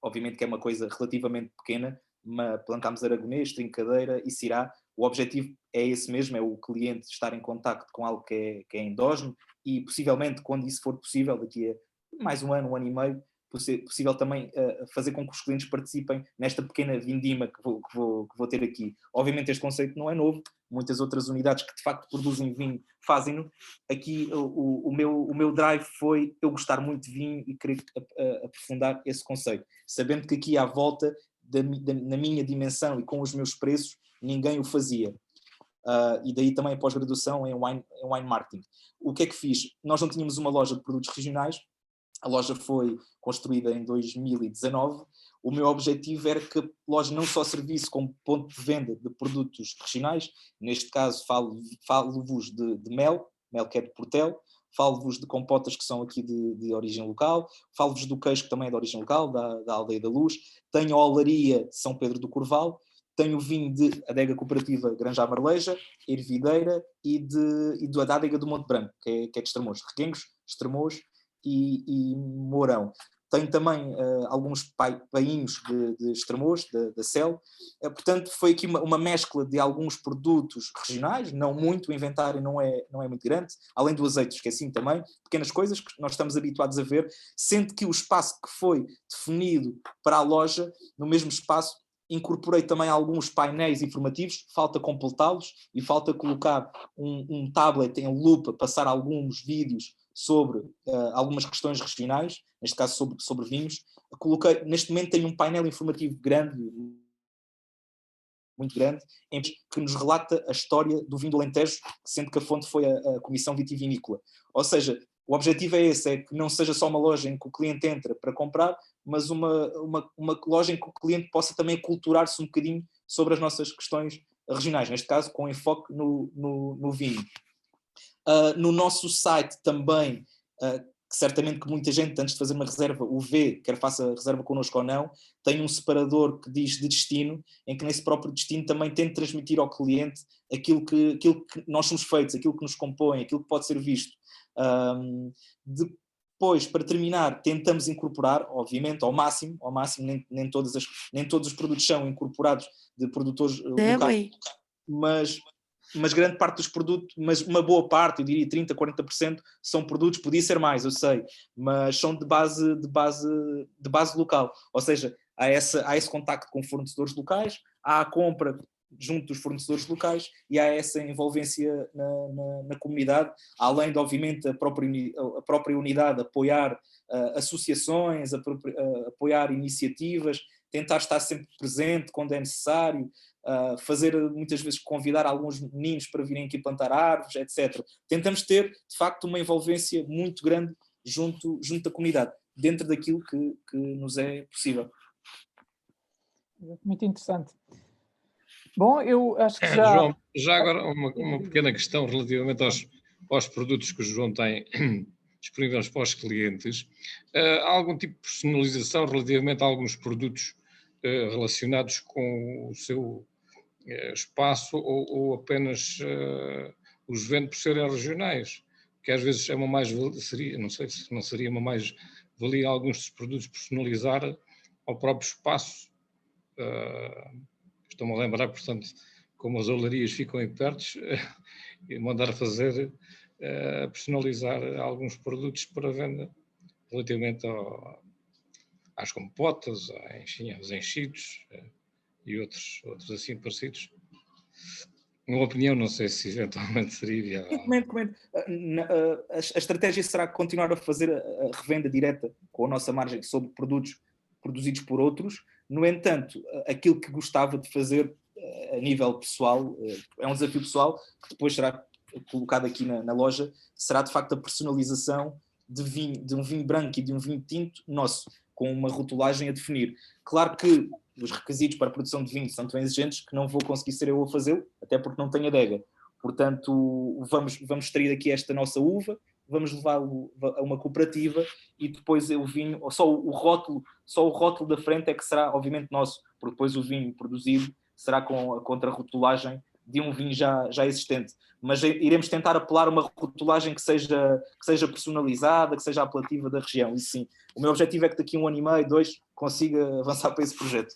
Obviamente que é uma coisa relativamente pequena, mas plantámos aragonês, trincadeira e cirá. O objetivo é esse mesmo, é o cliente estar em contacto com algo que é endógeno e possivelmente, quando isso for possível, daqui a mais um ano e meio, possível também fazer com que os clientes participem nesta pequena vindima que vou ter aqui. Obviamente este conceito não é novo, muitas outras unidades que de facto produzem vinho fazem-no. Aqui o meu drive foi eu gostar muito de vinho e querer aprofundar esse conceito, sabendo que aqui à volta, na minha dimensão e com os meus preços, ninguém o fazia. E daí também a pós-graduação em wine marketing. O que é que fiz? Nós não tínhamos uma loja de produtos regionais, a loja foi construída em 2019. O meu objetivo era que a loja não só servisse como ponto de venda de produtos regionais, neste caso falo-vos de mel que é de Portel, falo-vos de compotas que são aqui de origem local, falo-vos do queijo que também é de origem local, da Aldeia da Luz, tenho a olaria de São Pedro do Corval, tenho o vinho de adega cooperativa Granja Marleja, Ervideira e da adega do Monte Branco, que é de Estremoz, Requengos, Estremoz e Mourão. Tenho também alguns painhos de Estremoz, da Cel. Portanto, foi aqui uma mescla de alguns produtos regionais, não muito, o inventário não é muito grande, além do azeite, esqueci também, pequenas coisas que nós estamos habituados a ver, sendo que o espaço que foi definido para a loja, no mesmo espaço, incorporei também alguns painéis informativos, falta completá-los e falta colocar um tablet em lupa, passar alguns vídeos sobre algumas questões regionais, neste caso sobre vinhos. Neste momento tenho um painel informativo muito grande, que nos relata a história do vinho do Alentejo, sendo que a fonte foi a Comissão Vitivinícola. Ou seja, o objetivo é esse, é que não seja só uma loja em que o cliente entra para comprar, mas uma loja em que o cliente possa também aculturar-se um bocadinho sobre as nossas questões regionais, neste caso com enfoque no vinho. No nosso site também, que certamente que muita gente, antes de fazer uma reserva, o vê, quer faça a reserva connosco ou não, tem um separador que diz de destino, em que nesse próprio destino também tenta transmitir ao cliente aquilo que nós somos feitos, aquilo que nos compõe, aquilo que pode ser visto. Depois, para terminar, tentamos incorporar, obviamente, ao máximo, nem todos os produtos são incorporados de produtores locais, mas grande parte dos produtos, mas uma boa parte, eu diria 30%, 40%, são produtos, podia ser mais, eu sei, mas são de base local. Ou seja, há esse contacto com fornecedores locais, há a compra junto dos fornecedores locais e há essa envolvência na comunidade, além de, obviamente, a própria unidade apoiar associações, apoiar iniciativas, tentar estar sempre presente quando é necessário. fazer muitas vezes convidar alguns meninos para virem aqui plantar árvores, etc. Tentamos ter, de facto, uma envolvência muito grande junto da comunidade, dentro daquilo que nos é possível. Muito interessante. Bom, eu acho que João, já agora uma pequena questão relativamente aos produtos que o João tem disponíveis para os clientes. Há algum tipo de personalização relativamente a alguns produtos relacionados com o seu espaço ou apenas os vende por serem regionais? Que às vezes é uma mais-valia, não sei se não seria uma mais-valia alguns dos produtos personalizar ao próprio espaço. Estou-me a lembrar, portanto, como as olarias ficam aí perto, e mandar fazer, personalizar alguns produtos para venda relativamente às compotas, enfim, aos enchidos e outros assim parecidos. Uma opinião, não sei se eventualmente seria viável. Comento. A estratégia será continuar a fazer a revenda direta com a nossa margem sobre produtos produzidos por outros. No entanto, aquilo que gostava de fazer a nível pessoal, é um desafio pessoal, que depois será colocado aqui na loja, será de facto a personalização de um vinho branco e de um vinho tinto nosso, com uma rotulagem a definir. Claro que os requisitos para a produção de vinho são tão exigentes que não vou conseguir ser eu a fazê-lo, até porque não tenho adega. Portanto, vamos extrair aqui esta nossa uva, vamos levá-lo a uma cooperativa e depois o vinho, só o rótulo da frente é que será obviamente nosso, porque depois o vinho produzido será com a contrarrotulagem de um vinho já existente. Mas iremos tentar apelar a uma rotulagem que seja personalizada, que seja apelativa da região. E sim, o meu objetivo é que daqui a 1 ano e meio, 2, consiga avançar para esse projeto.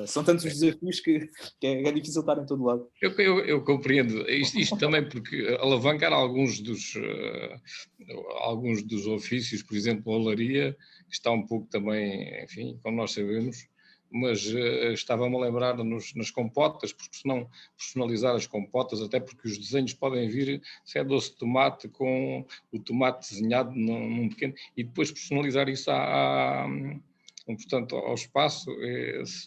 São tantos os desafios que é difícil estar em todo lado. Eu compreendo. Isto também porque alavancar alguns dos ofícios, por exemplo, a olaria, está um pouco também, enfim, como nós sabemos, mas estava-me a lembrar nas compotas, porque se não personalizar as compotas, até porque os desenhos podem vir, se é doce de tomate, com o tomate desenhado num pequeno, e depois personalizar isso portanto, ao espaço.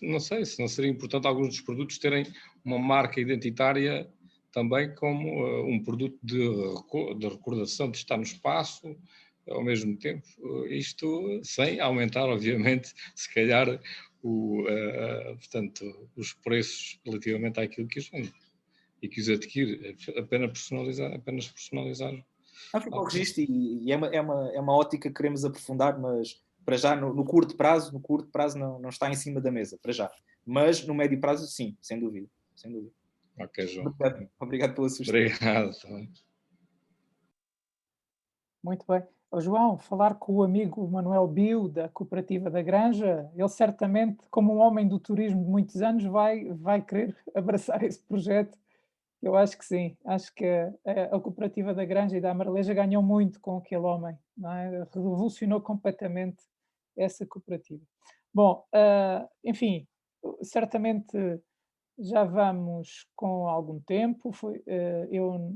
Não sei se não seria importante alguns dos produtos terem uma marca identitária também como um produto de recordação de estar no espaço ao mesmo tempo, isto sem aumentar, obviamente, se calhar, portanto, os preços relativamente àquilo que os vende e que os adquire, apenas personalizar. Fica o registro e é uma ótica que queremos aprofundar, mas para já no curto prazo não está em cima da mesa, para já. Mas no médio prazo, sim, sem dúvida. Ok, João. Obrigado pela sugestão. Obrigado. Muito bem. João, falar com o amigo Manuel Bio, da Cooperativa da Granja, ele certamente, como um homem do turismo de muitos anos, vai querer abraçar esse projeto. Eu acho que sim. Acho que a Cooperativa da Granja e da Amareleja ganhou muito com aquele homem, não é? Revolucionou completamente essa cooperativa. Bom, enfim, certamente já vamos com algum tempo. Eu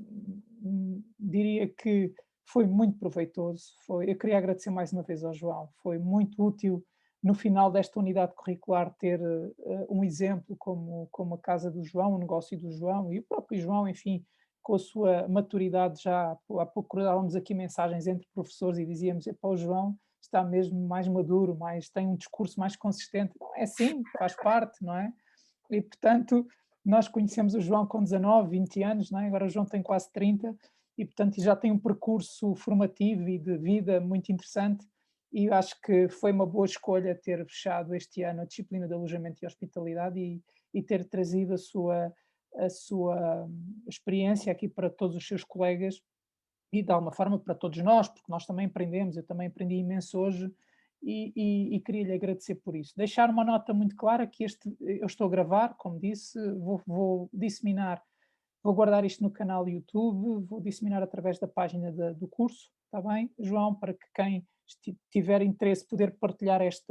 diria que foi muito proveitoso. Eu queria agradecer mais uma vez ao João. Foi muito útil no final desta unidade curricular ter um exemplo como a casa do João, o negócio do João e o próprio João, enfim, com a sua maturidade. Já há pouco cruzávamos aqui mensagens entre professores e dizíamos: "Epá, o João está mesmo mais maduro, tem um discurso mais consistente." Não é assim, faz parte, não é? E, portanto, nós conhecemos o João com 19, 20 anos, não é? Agora o João tem quase 30 e, portanto, já tem um percurso formativo e de vida muito interessante, e acho que foi uma boa escolha ter fechado este ano a disciplina de alojamento e hospitalidade e ter trazido a sua experiência aqui para todos os seus colegas e, de alguma forma, para todos nós, porque nós também aprendemos. Eu também aprendi imenso hoje e queria-lhe agradecer por isso. Deixar uma nota muito clara que eu estou a gravar, como disse, vou disseminar, vou guardar isto no canal YouTube, vou disseminar através da página do curso, está bem, João, para que quem tiver interesse poder partilhar este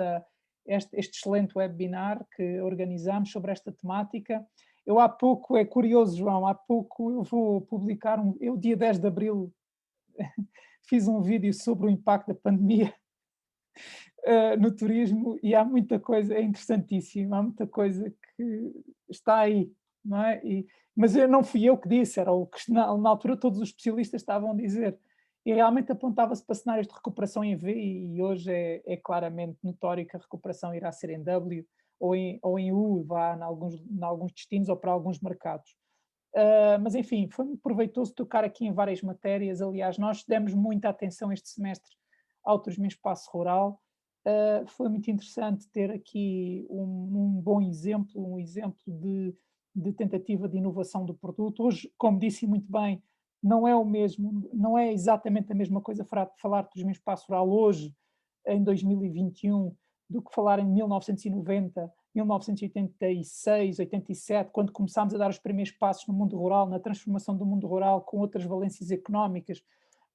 excelente webinar que organizamos sobre esta temática. Eu há pouco, é curioso, João, há pouco eu vou publicar, eu dia 10 de Abril fiz um vídeo sobre o impacto da pandemia no turismo, e há muita coisa, é interessantíssimo, há muita coisa que está aí, não é? Mas não fui eu que disse, era o que na altura todos os especialistas estavam a dizer. E realmente apontava-se para cenários de recuperação em V, e hoje é claramente notório que a recuperação irá ser em W ou em U, vá em alguns destinos ou para alguns mercados. Mas enfim, foi proveitoso tocar aqui em várias matérias. Aliás, nós demos muita atenção este semestre ao turismo em espaço rural. Foi muito interessante ter aqui um bom exemplo, de tentativa de inovação do produto. Hoje, como disse muito bem, não é exatamente a mesma coisa falar de turismo em espaço rural hoje, em 2021, do que falar em 1990, 1986, 87, quando começámos a dar os primeiros passos no mundo rural, na transformação do mundo rural com outras valências económicas,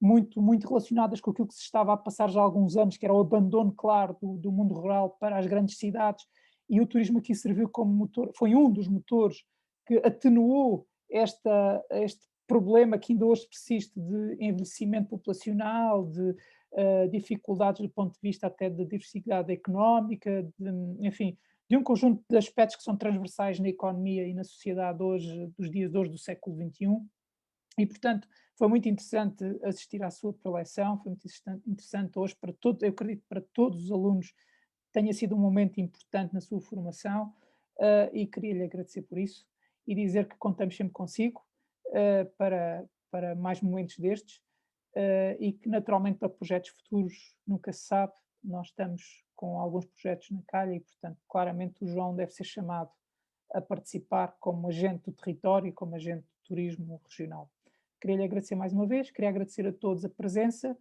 muito, muito relacionadas com aquilo que se estava a passar já há alguns anos, que era o abandono, claro, do mundo rural para as grandes cidades, e o turismo aqui serviu como motor, foi um dos motores que atenuou este problema que ainda hoje persiste de envelhecimento populacional, de dificuldades do ponto de vista até de diversidade económica, enfim, de um conjunto de aspectos que são transversais na economia e na sociedade hoje, dos dias de hoje do século XXI. E, portanto, foi muito interessante assistir à sua preleção, foi muito interessante hoje para todos, eu acredito para todos os alunos, tenha sido um momento importante na sua formação, e queria-lhe agradecer por isso e dizer que contamos sempre consigo para mais momentos destes, e que naturalmente para projetos futuros nunca se sabe, nós estamos com alguns projetos na calha e, portanto, claramente o João deve ser chamado a participar como agente do território e como agente do turismo regional. Queria-lhe agradecer mais uma vez, queria agradecer a todos a presença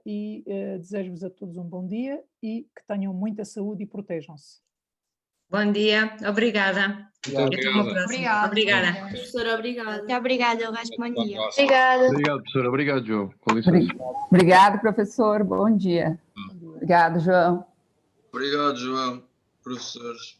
e desejo-vos a todos um bom dia e que tenham muita saúde e protejam-se. Bom dia, obrigada. Obrigada. Professora, obrigada. Obrigada, o resto bom dia. Obrigado, professor. Obrigado, João. Com licença. Obrigado, professor. Bom dia. Obrigado, João. Obrigado, João. Professores.